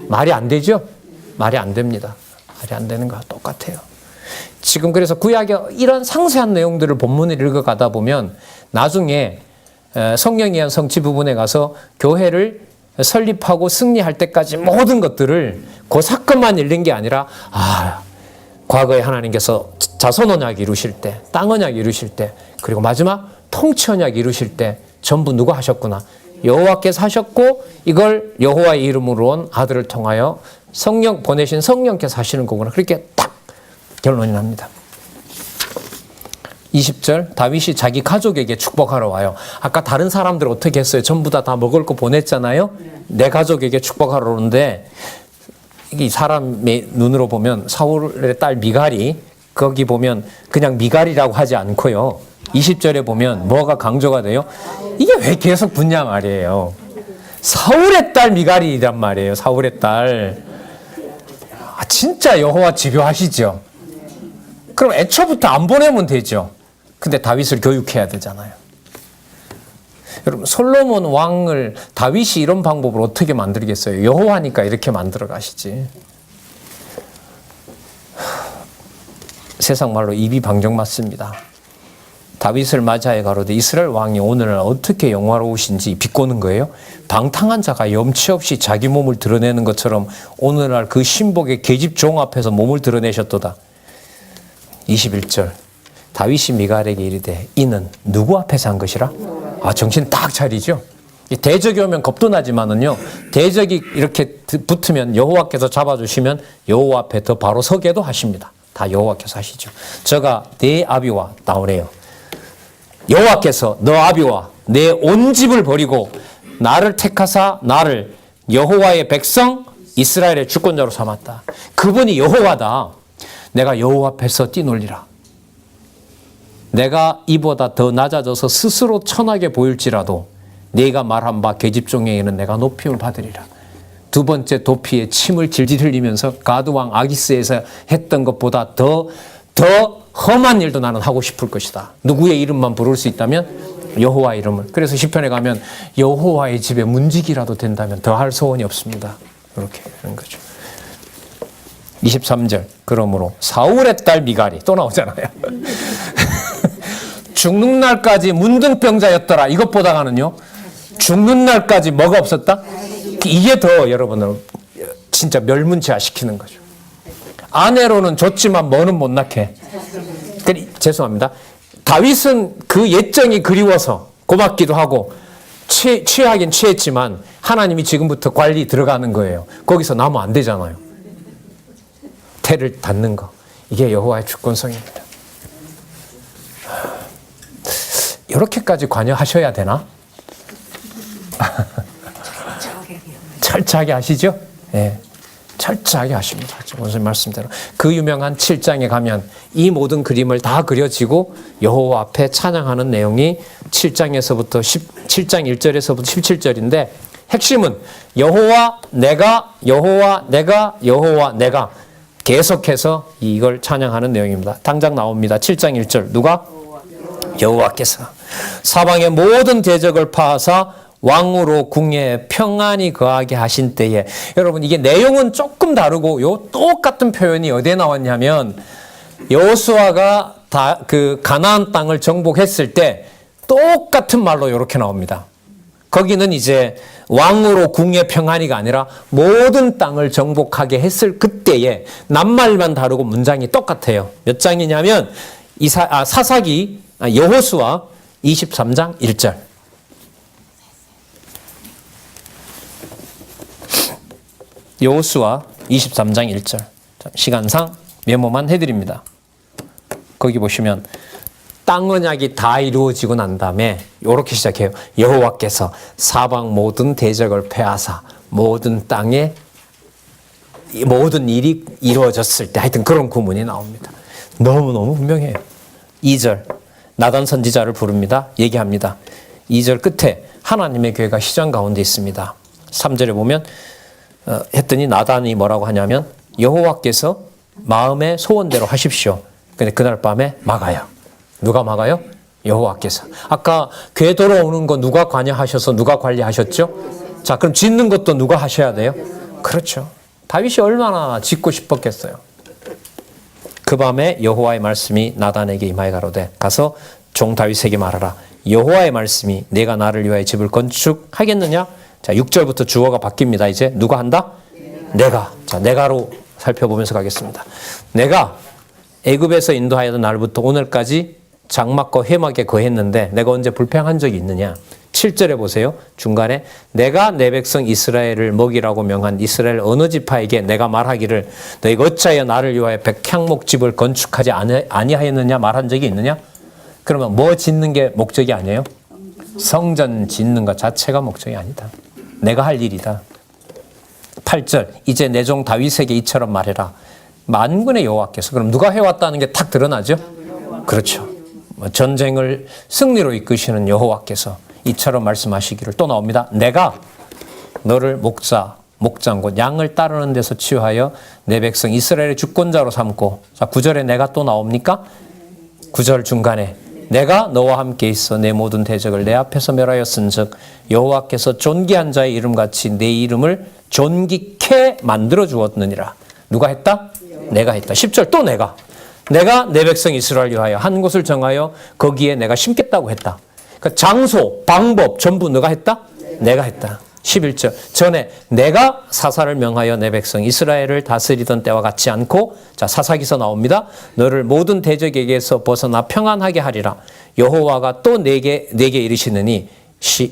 말이 안 되죠? 말이 안 됩니다. 말이 안 되는 거와 똑같아요. 지금 그래서 구약의 이런 상세한 내용들을 본문을 읽어가다 보면 나중에 성령에 의한 성취 부분에 가서 교회를 설립하고 승리할 때까지 모든 것들을 그 사건만 읽는 게 아니라 과거에 하나님께서 자손 언약 이루실 때, 땅 언약 이루실 때, 그리고 마지막 통치 언약 이루실 때 전부 누가 하셨구나. 여호와께서 하셨고 이걸 여호와의 이름으로 온 아들을 통하여 성령 보내신 성령께서 하시는 거구나. 그렇게 딱 결론이 납니다. 20절 다윗이 자기 가족에게 축복하러 와요. 아까 다른 사람들 어떻게 했어요? 전부 다 먹을 거 보냈잖아요. 내 가족에게 축복하러 오는데 이 사람의 눈으로 보면 사울의 딸 미갈이 거기 보면 그냥 미갈이라고 하지 않고요. 20절에 보면 뭐가 강조가 돼요? 이게 왜 계속 붙냐 말이에요. 사울의 딸 미갈이란 말이에요. 사울의 딸. 진짜 여호와 집요하시죠. 그럼 애초부터 안 보내면 되죠. 근데 다윗을 교육해야 되잖아요. 여러분 솔로몬 왕을 다윗이 이런 방법으로 어떻게 만들겠어요? 여호와니까 이렇게 만들어 가시지. 세상 말로 입이 방정 맞습니다. 다윗을 맞이하여 가로되 이스라엘 왕이 오늘날 어떻게 영화로우신지 비꼬는 거예요. 방탕한 자가 염치 없이 자기 몸을 드러내는 것처럼 오늘날 그 신복의 계집종 앞에서 몸을 드러내셨도다. 21절 다윗이 미갈에게 이르되 이는 누구 앞에서 한 것이라? 정신 딱 차리죠. 대적이 오면 겁도 나지만은요, 대적이 이렇게 붙으면 여호와께서 잡아주시면 여호와 앞에 더 바로 서게도 하십니다. 다 여호와께서 하시죠. 저가 내 아비와 나오래요. 여호와께서 너 아비와 내 온 집을 버리고 나를 택하사 나를 여호와의 백성 이스라엘의 주권자로 삼았다. 그분이 여호와다. 내가 여호와 앞에서 뛰놀리라. 내가 이보다 더 낮아져서 스스로 천하게 보일지라도 네가 말한 바 계집종에게는 내가 높임을 받으리라. 두 번째 도피에 침을 질질 흘리면서 가드왕 아기스에서 했던 것보다 더 험한 일도 나는 하고 싶을 것이다. 누구의 이름만 부를 수 있다면 여호와 이름을. 그래서 시편에 가면 여호와의 집에 문지기라도 된다면 더할 소원이 없습니다. 이렇게 하는 거죠. 23절 그러므로 사울의 딸 미갈이 또 나오잖아요. 죽는 날까지 문둥병자였더라. 이것보다가는요, 죽는 날까지 뭐가 없었다? 이게 더 여러분을 진짜 멸문지화 시키는 거죠. 아내로는 좋지만 뭐는 못 낳게. 죄송합니다. 다윗은 그 예정이 그리워서 고맙기도 하고 취하긴 취했지만 하나님이 지금부터 관리 들어가는 거예요. 거기서 나면 안 되잖아요. 태를 닫는 거. 이게 여호와의 주권성입니다. 이렇게까지 관여하셔야 되나? 철저하게 하시죠? 네. 철저하게 하십니다. 오늘 말씀대로. 그 유명한 7장에 가면 이 모든 그림을 다 그려지고 여호와 앞에 찬양하는 내용이 7장에서부터 7장 1절에서부터 17절인데 핵심은 여호와 내가 여호와 내가 여호와 내가 계속해서 이걸 찬양하는 내용입니다. 당장 나옵니다. 7장 1절 누가? 여호와께서 사방의 모든 대적을 파하사 왕으로 궁에 평안히 거하게 하신 때에. 여러분 이게 내용은 조금 다르고 요 똑같은 표현이 어디에 나왔냐면 여호수아가 그 가나안 땅을 정복했을 때 똑같은 말로 이렇게 나옵니다. 거기는 이제 왕으로 궁에 평안이가 아니라 모든 땅을 정복하게 했을 그때에 낱말만 다르고 문장이 똑같아요. 몇 장이냐면 사사기 여호수아 23장 1절. 여호수아 23장 1절. 시간상 메모만 해드립니다. 거기 보시면 땅 언약이 다 이루어지고 난 다음에 이렇게 시작해요. 여호와께서 사방 모든 대적을 패하사 모든 땅에 모든 일이 이루어졌을 때 하여튼 그런 구문이 나옵니다. 너무너무 분명해요. 2절 나단 선지자를 부릅니다. 얘기합니다. 2절 끝에 하나님의 교회가 시장 가운데 있습니다. 3절에 보면 했더니 나단이 뭐라고 하냐면 여호와께서 마음의 소원대로 하십시오. 근데 그날 밤에 막아요. 누가 막아요? 여호와께서. 아까 교회 돌아오는 거 누가 관여하셔서 누가 관리하셨죠? 자, 그럼 짓는 것도 누가 하셔야 돼요? 그렇죠. 다윗이 얼마나 짓고 싶었겠어요. 그 밤에 여호와의 말씀이 나단에게 임하여 가로되 가서 종 다윗에게 말하라. 여호와의 말씀이 내가 나를 위하여 집을 건축하겠느냐? 자, 6절부터 주어가 바뀝니다. 이제 누가 한다? 내가. 자, 내가로 살펴보면서 가겠습니다. 내가 애굽에서 인도하여던 날부터 오늘까지 장막과 회막에 거했는데 내가 언제 불평한 적이 있느냐? 7절에 보세요. 중간에 내가 내 백성 이스라엘을 먹이라고 명한 이스라엘 어느 지파에게 내가 말하기를 너희가 어찌하여 나를 위하여 백향목집을 건축하지 아니하였느냐 말한 적이 있느냐? 그러면 뭐 짓는 게 목적이 아니에요? 성전 짓는 것 자체가 목적이 아니다. 내가 할 일이다. 8절 이제 내 종 다윗에게 이처럼 말해라. 만군의 여호와께서. 그럼 누가 해왔다는 게 탁 드러나죠? 그렇죠. 전쟁을 승리로 이끄시는 여호와께서 이처럼 말씀하시기를. 또 나옵니다. 내가 너를 목장 곧 양을 따르는 데서 치유하여 내 백성 이스라엘의 주권자로 삼고. 자, 9절에 내가 또 나옵니까? 9절 중간에 내가 너와 함께 있어 내 모든 대적을 내 앞에서 멸하였은즉 여호와께서 존귀한 자의 이름같이 내 이름을 존귀케 만들어 주었느니라. 누가 했다? 내가 했다. 10절 또 내가 내가 내 백성 이스라엘 위하여 한 곳을 정하여 거기에 내가 심겠다고 했다. 그러니까 장소, 방법 전부 너가 했다? 내가 했다. 11절 전에 내가 사사를 명하여 내 백성 이스라엘을 다스리던 때와 같지 않고, 자 사사기서 나옵니다. 너를 모든 대적에게서 벗어나 평안하게 하리라. 여호와가 또 내게 이르시느니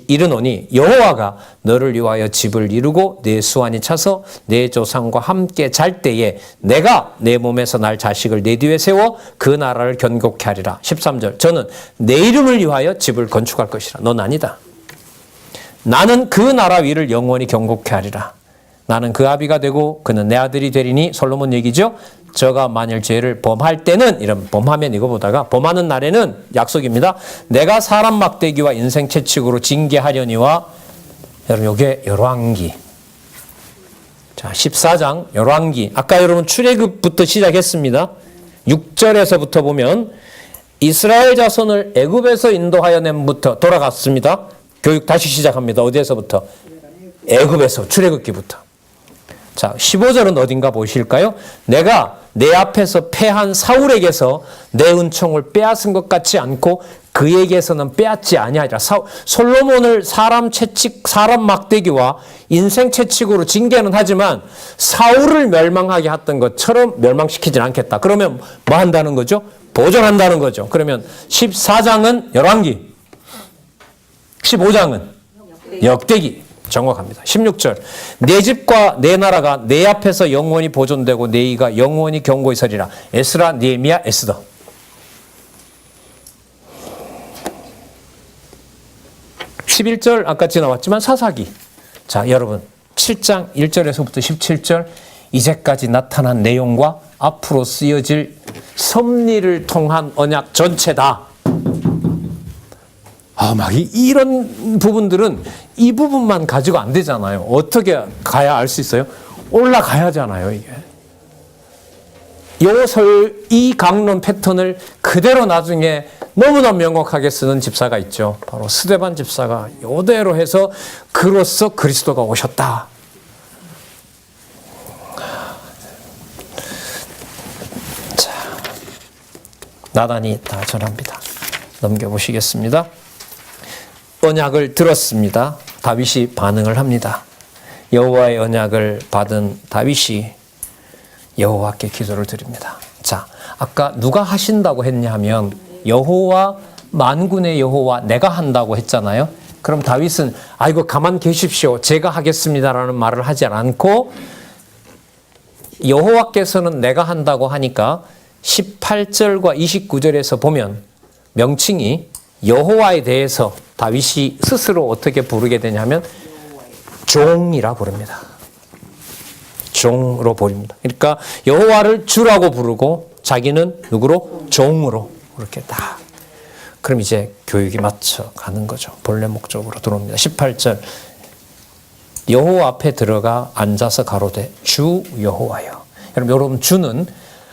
이르노니 여호와가 너를 위하여 집을 이루고 내 수완이 차서 내 조상과 함께 잘 때에 내가 내 몸에서 날 자식을 내 뒤에 세워 그 나라를 견고케 하리라. 13절 저는 내 이름을 위하여 집을 건축할 것이라. 넌 아니다. 나는 그 나라 위를 영원히 견고케 하리라. 나는 그 아비가 되고 그는 내 아들이 되리니. 솔로몬 얘기죠. 저가 만일 죄를 범할 때는, 이런 범하면 이거 보다가 범하는 날에는 약속입니다. 내가 사람 막대기와 인생 채찍으로 징계하려니와. 여러분 이게 열왕기. 자 14장 열왕기. 아까 여러분 출애굽부터 시작했습니다. 6절에서부터 보면 이스라엘 자손을 애굽에서 인도하여 낸부터 돌아갔습니다. 교육 다시 시작합니다. 어디에서부터? 애굽에서, 출애굽기부터. 자, 15절은 어딘가 보실까요? 내가 내 앞에서 패한 사울에게서 내 은총을 빼앗은 것 같지 않고 그에게서는 빼앗지 아니하리라. 솔로몬을 사람 채찍, 사람 막대기와 인생 채찍으로 징계는 하지만 사울을 멸망하게 했던 것처럼 멸망시키진 않겠다. 그러면 뭐 한다는 거죠? 보존한다는 거죠. 그러면 14장은 열왕기, 15장은 역대기. 정확합니다. 16절 내 집과 내 나라가 내 앞에서 영원히 보존되고 내 이가 영원히 견고히 서리라. 에스라, 느헤미야, 에스더. 11절 아까 지나왔지만 사사기. 자 여러분 7장 1절에서부터 17절 이제까지 나타난 내용과 앞으로 쓰여질 섭리를 통한 언약 전체다. 막 이런 부분들은 이 부분만 가지고 안 되잖아요. 어떻게 가야 알 수 있어요? 올라가야잖아요, 이게. 이 강론 패턴을 그대로 나중에 너무나 명확하게 쓰는 집사가 있죠. 바로 스데반 집사가 이대로 해서 그로써 그리스도가 오셨다. 자, 나단이 다 전합니다. 넘겨보시겠습니다. 언약을 들었습니다. 다윗이 반응을 합니다. 여호와의 언약을 받은 다윗이 여호와께 기도를 드립니다. 자, 아까 누가 하신다고 했냐 하면 여호와, 만군의 여호와, 내가 한다고 했잖아요. 그럼 다윗은 아이고 가만 계십시오, 제가 하겠습니다라는 말을 하지 않고 여호와께서는 내가 한다고 하니까 18절과 29절에서 보면 명칭이 여호와에 대해서 다윗이 스스로 어떻게 부르게 되냐면 종이라 부릅니다. 종으로 부릅니다. 그러니까 여호와를 주라고 부르고 자기는 누구로? 종으로. 그렇게 다. 그럼 이제 교육이 맞춰가는 거죠. 본래 목적으로 들어옵니다. 18절 여호와 앞에 들어가 앉아서 가로되 주 여호와여. 여러분 주는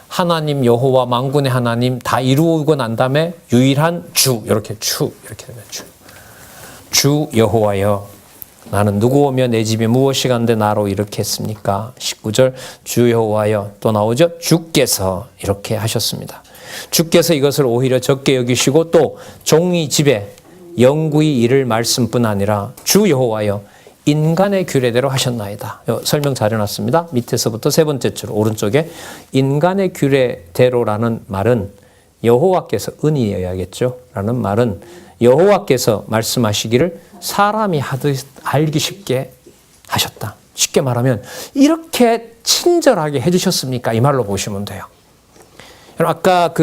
하나님 여호와 만군의 하나님 다 이루고 난 다음에 유일한 주, 이렇게 이렇게 되면 주 여호와여, 나는 누구 오며 내 집이 무엇이 간데 나로 이렇게 했습니까? 19절 주 여호와여, 또 나오죠. 주께서 이렇게 하셨습니다. 주께서 이것을 오히려 적게 여기시고 또 종이 집에 영구히 이를 말씀뿐 아니라 주 여호와여 인간의 규례대로 하셨나이다. 설명 잘 해놨습니다. 밑에서부터 세 번째 줄 오른쪽에 인간의 규례대로라는 말은 여호와께서 은이어야겠죠. 라는 말은 여호와께서 말씀하시기를 사람이 하듯 알기 쉽게 하셨다. 쉽게 말하면 이렇게 친절하게 해주셨습니까? 이 말로 보시면 돼요. 아까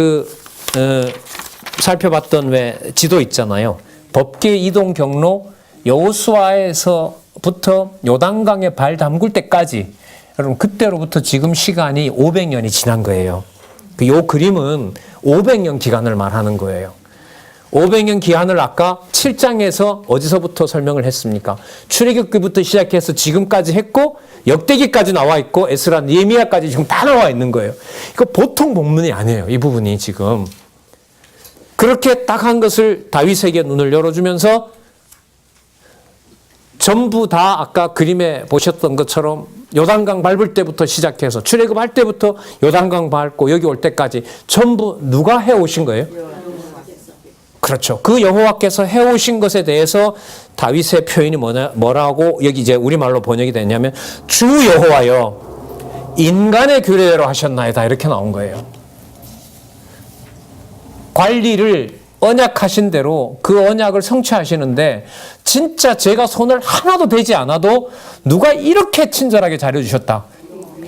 살펴봤던 왜 지도 있잖아요. 법계 이동 경로 여호수아에서부터 요단강에 발 담글 때까지, 여러분 그때로부터 지금 시간이 500년이 지난 거예요. 요 그림은 500년 기간을 말하는 거예요. 500년 기한을 아까 7장에서 어디서부터 설명을 했습니까? 출애굽기부터 시작해서 지금까지 했고 역대기까지 나와 있고 에스라, 느헤미야까지 지금 다 나와 있는 거예요. 이거 보통 본문이 아니에요. 이 부분이 지금. 그렇게 딱 한 것을 다윗에게 눈을 열어주면서 전부 다 아까 그림에 보셨던 것처럼 요단강 밟을 때부터 시작해서 출애굽할 때부터 요단강 밟고 여기 올 때까지 전부 누가 해오신 거예요? 그렇죠. 그 여호와께서 해오신 것에 대해서 다윗의 표현이 뭐라고 여기 이제 우리말로 번역이 됐냐면 주 여호와여 인간의 규례대로 하셨나이다 이렇게 나온 거예요. 관리를 언약하신 대로 그 언약을 성취하시는데 진짜 제가 손을 하나도 대지 않아도 누가 이렇게 친절하게 잘해주셨다.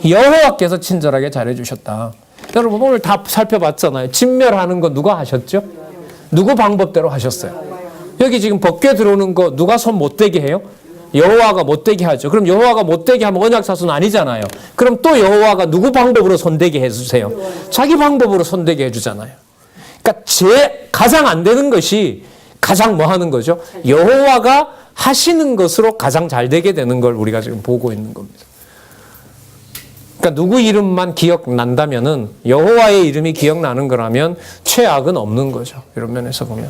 여호와께서 친절하게 잘해주셨다. 여러분 오늘 다 살펴봤잖아요. 진멸하는 거 누가 하셨죠? 누구 방법대로 하셨어요? 여기 지금 법궤 들어오는 거 누가 손 못 대게 해요? 여호와가 못 대게 하죠. 그럼 여호와가 못 대게 하면 언약사수는 아니잖아요. 그럼 또 여호와가 누구 방법으로 손대게 해주세요? 자기 방법으로 손대게 해주잖아요. 그러니까 가장 안 되는 것이 가장 뭐 하는 거죠? 여호와가 하시는 것으로 가장 잘 되게 되는 걸 우리가 지금 보고 있는 겁니다. 그러니까 누구 이름만 기억난다면은 여호와의 이름이 기억나는 거라면 최악은 없는 거죠. 이런 면에서 보면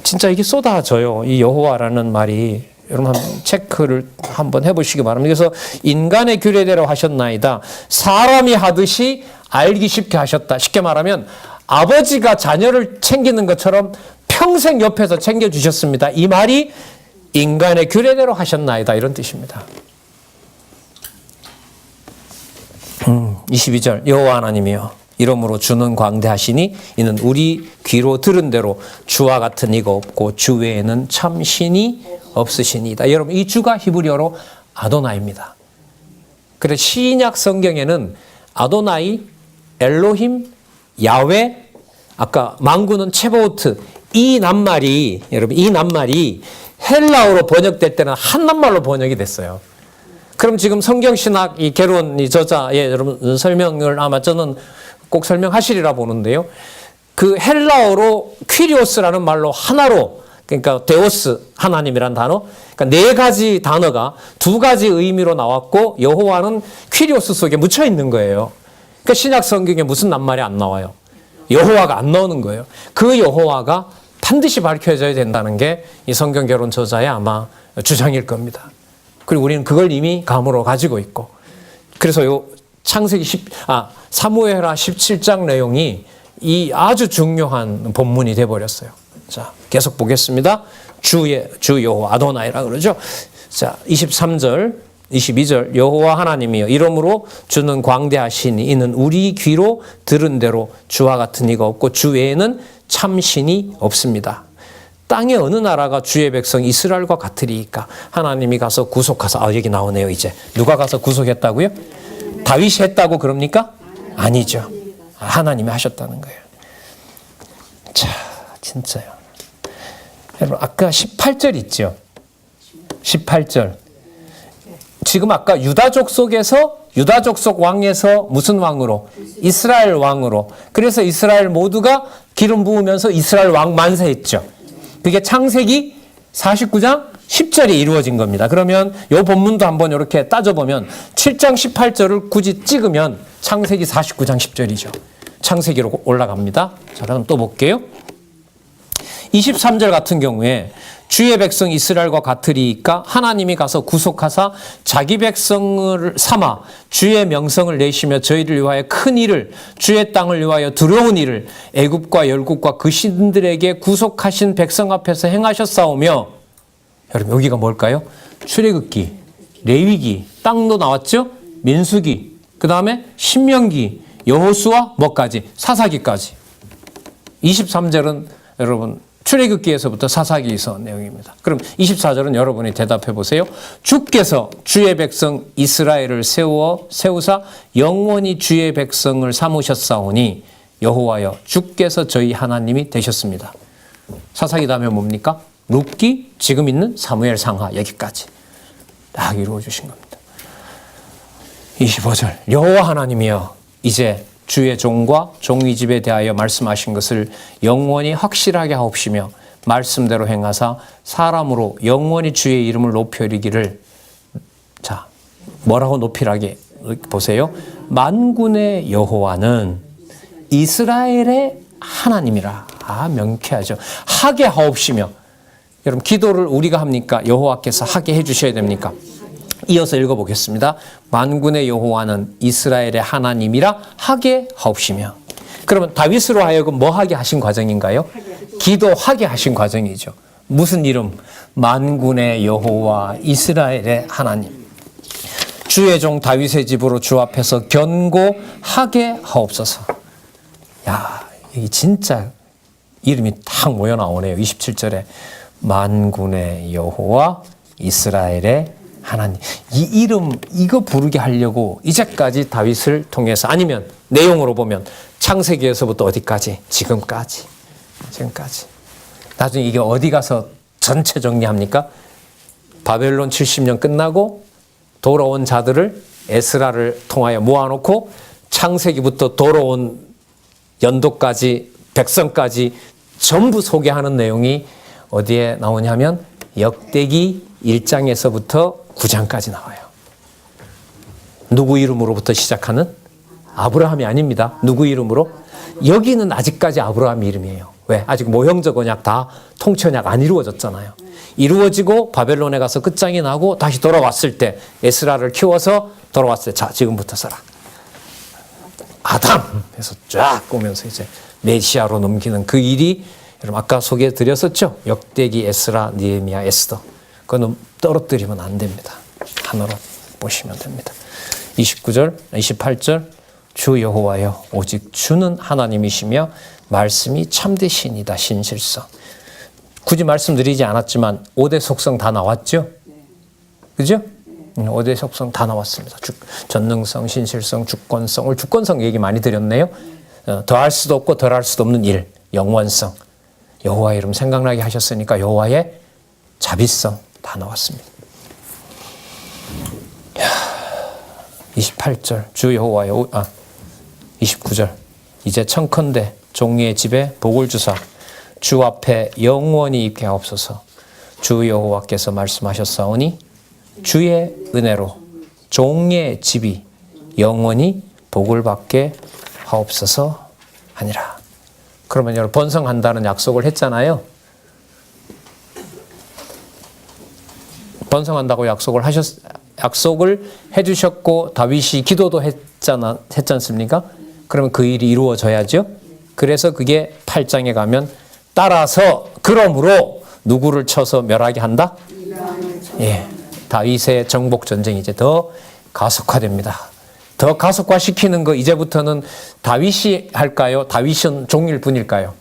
진짜 이게 쏟아져요. 이 여호와라는 말이 여러분 한번 체크를 한번 해보시기 바랍니다. 그래서 인간의 규례대로 하셨나이다. 사람이 하듯이 알기 쉽게 하셨다. 쉽게 말하면 아버지가 자녀를 챙기는 것처럼 평생 옆에서 챙겨주셨습니다. 이 말이 인간의 규례대로 하셨나이다. 이런 뜻입니다. 22절 여호와 하나님이여 이러므로 주는 광대하시니 이는 우리 귀로 들은 대로 주와 같은 이가 없고 주 외에는 참 신이 없으시니이다. 여러분 이 주가 히브리어로 아도나이입니다. 그래서 신약 성경에는 아도나이, 엘로힘, 야훼, 아까 망구는 체바오트 이 낱말이 여러분 이 낱말이 헬라어로 번역될 때는 한 낱말로 번역이 됐어요. 그럼 지금 성경신학 이 개론 이 저자의 여러분 설명을 아마 저는 꼭 설명하시리라 보는데요. 그 헬라어로 퀴리오스라는 말로 하나로 그러니까 데오스 하나님이란 단어 그러니까 네 가지 단어가 두 가지 의미로 나왔고 여호와는 퀴리오스 속에 묻혀 있는 거예요. 그러니까 신약 성경에 무슨 낱말이 안 나와요. 여호와가 안 나오는 거예요. 그 여호와가 반드시 밝혀져야 된다는 게 이 성경 개론 저자의 아마 주장일 겁니다. 그리고 우리는 그걸 이미 감으로 가지고 있고 그래서 요 창세기 사무엘하 17장 내용이 이 아주 중요한 본문이 돼버렸어요. 자, 계속 보겠습니다. 주 여호와 아도나이라 그러죠. 자, 23절, 22절 여호와 하나님이여 이러므로 주는 광대하시니 이는 우리 귀로 들은 대로 주와 같은 이가 없고 주 외에는 참 신이 없습니다. 땅의 어느 나라가 주의 백성 이스라엘과 같으리이까 하나님이 가서 구속하사 여기 나오네요. 이제 누가 가서 구속했다고요? 다윗이 했다고 그럽니까? 아니죠. 하나님이 하셨다는 거예요. 자, 진짜요. 여러분 아까 18절 있죠? 18절 지금 아까 유다족 속에서 유다족 속 왕에서 무슨 왕으로? 이스라엘 왕으로. 그래서 이스라엘 모두가 기름 부으면서 이스라엘 왕 만세했죠. 그게 창세기 49장 10절에 이루어진 겁니다. 그러면 이 본문도 한번 이렇게 따져보면 7장 18절을 굳이 찍으면 창세기 49장 10절이죠. 창세기로 올라갑니다. 자, 그럼 또 볼게요. 23절 같은 경우에 주의 백성 이스라엘과 같으리이까 하나님이 가서 구속하사 자기 백성을 삼아 주의 명성을 내시며 저희를 위하여 큰 일을 주의 땅을 위하여 두려운 일을 애굽과 열국과 그 신들에게 구속하신 백성 앞에서 행하셨사오며 여러분 여기가 뭘까요? 출애굽기, 레위기, 땅도 나왔죠? 민수기, 그 다음에 신명기, 여호수아 뭐까지? 사사기까지. 23절은 여러분 출애굽기에서부터 사사기서 내용입니다. 그럼 24절은 여러분이 대답해 보세요. 주께서 주의 백성 이스라엘을 세우사 영원히 주의 백성을 삼으셨사오니 여호와여 주께서 저희 하나님이 되셨습니다. 사사기 다음에 뭡니까? 룻기, 지금 있는 사무엘 상하 여기까지 딱 이루어 주신 겁니다. 25절 여호와 하나님이여 이제 주의 종과 종의 집에 대하여 말씀하신 것을 영원히 확실하게 하옵시며 말씀대로 행하사 사람으로 영원히 주의 이름을 높여리기를 자 뭐라고 높이라게 보세요. 만군의 여호와는 이스라엘의 하나님이라. 명쾌하죠. 하게 하옵시며 여러분 기도를 우리가 합니까? 여호와께서 하게 해주셔야 됩니까? 이어서 읽어보겠습니다. 만군의 여호와는 이스라엘의 하나님이라 하게 하옵시며. 그러면 다윗으로 하여금 뭐 하게 하신 과정인가요? 기도하게 하신 과정이죠. 무슨 이름? 만군의 여호와 이스라엘의 하나님. 주의 종 다윗의 집으로 주 앞에서 견고하게 하옵소서. 야, 이 진짜 이름이 딱 모여 나오네요. 27절에 만군의 여호와 이스라엘의 하나님. 이 이름 이거 부르게 하려고 이제까지 다윗을 통해서, 아니면 내용으로 보면 창세기에서부터 어디까지? 지금까지. 나중에 이게 어디 가서 전체 정리합니까? 바벨론 70년 끝나고 돌아온 자들을 에스라를 통하여 모아놓고 창세기부터 돌아온 연도까지, 백성까지 전부 소개하는 내용이 어디에 나오냐면 역대기 1장에서부터 9장까지 나와요. 누구 이름으로부터 시작하는? 아브라함이 아닙니다. 누구 이름으로? 여기는 아직까지 아브라함 이름이에요. 왜? 아직 모형적 언약 다 통치 언약 안 이루어졌잖아요. 이루어지고 바벨론에 가서 끝장이 나고 다시 돌아왔을 때 에스라를 키워서 돌아왔을 때 자, 지금부터 써라. 아담 해서 쫙 오면서 이제 메시아로 넘기는 그 일이 여러분 아까 소개해 드렸었죠. 역대기, 에스라, 느헤미야, 에스더. 그거는 떨어뜨리면 안 됩니다. 하나로 보시면 됩니다. 29절, 28절 주 여호와여 오직 주는 하나님이시며 말씀이 참되시니이다. 신실성. 굳이 말씀드리지 않았지만 5대 속성 다 나왔죠? 그죠? 5대 속성 다 나왔습니다. 전능성, 신실성, 주권성. 오늘 주권성 얘기 많이 드렸네요. 더할 수도 없고 덜할 수도 없는 일, 영원성. 여호와의 이름 생각나게 하셨으니까 여호와의 자비성 다 나왔습니다. 28절 주 여호와여 29절 이제 청컨대 종리의 집에 복을 주사 주 앞에 영원히 있게 하옵소서. 주 여호와께서 말씀하셨사오니 주의 은혜로 종리의 집이 영원히 복을 받게 하옵소서 하니라. 그러면 여러분 번성한다는 약속을 했잖아요. 번성한다고 약속을 해주셨고 다윗이 기도도 했지 않습니까? 그러면 그 일이 이루어져야죠. 그래서 그게 8장에 가면 따라서 그러므로 누구를 쳐서 멸하게 한다? 예, 다윗의 정복 전쟁이 이제 더 가속화됩니다. 더 가속화시키는 거 이제부터는 다윗이 할까요? 다윗은 종일 뿐일까요?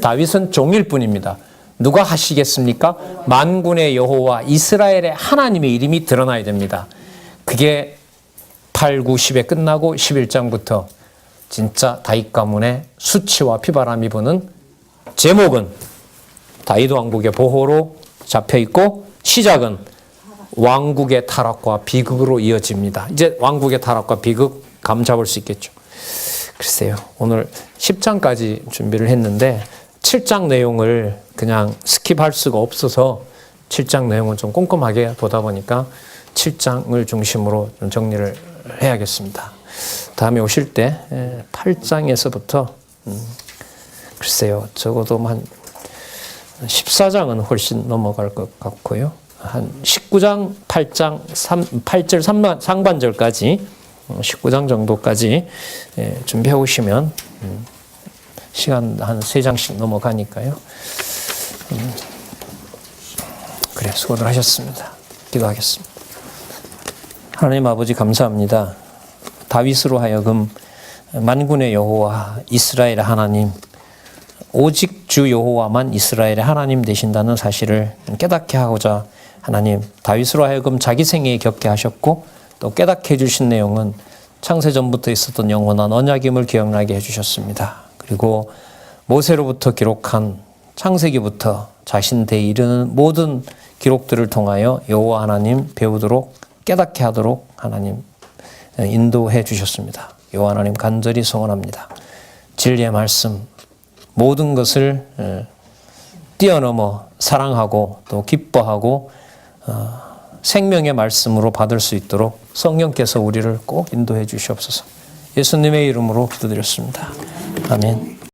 다윗은 종일 뿐입니다. 누가 하시겠습니까? 만군의 여호와 이스라엘의 하나님의 이름이 드러나야 됩니다. 그게 8, 9, 10에 끝나고 11장부터 진짜 다윗 가문의 수치와 피바람이 부는 제목은 다윗 왕국의 보호로 잡혀있고 시작은 왕국의 타락과 비극으로 이어집니다. 이제 왕국의 타락과 비극 감 잡을 수 있겠죠. 글쎄요. 오늘 10장까지 준비를 했는데 7장 내용을 그냥 스킵할 수가 없어서 7장 내용은 좀 꼼꼼하게 보다 보니까 7장을 중심으로 좀 정리를 해야겠습니다. 다음에 오실 때 8장에서부터 글쎄요. 적어도 한 14장은 훨씬 넘어갈 것 같고요. 한 19장, 8절 상반절까지 19장 정도까지 준비해 오시면 시간 한 3장씩 넘어가니까요. 그래, 수고들 하셨습니다. 기도하겠습니다. 하나님 아버지 감사합니다. 다윗으로 하여금 만군의 여호와 이스라엘의 하나님, 오직 주 여호와만 이스라엘의 하나님 되신다는 사실을 깨닫게 하고자 하나님 다윗으로 하여금 자기 생애에 겪게 하셨고 또 깨닫게 해주신 내용은 창세전부터 있었던 영원한 언약임을 기억나게 해주셨습니다. 그리고 모세로부터 기록한 창세기부터 자신 대 이르는 모든 기록들을 통하여 여호와 하나님 배우도록 깨닫게 하도록 하나님 인도해 주셨습니다. 여호와 하나님 간절히 소원합니다. 진리의 말씀 모든 것을 뛰어넘어 사랑하고 또 기뻐하고 생명의 말씀으로 받을 수 있도록 성령께서 우리를 꼭 인도해 주시옵소서. 예수님의 이름으로 기도드렸습니다. 아멘.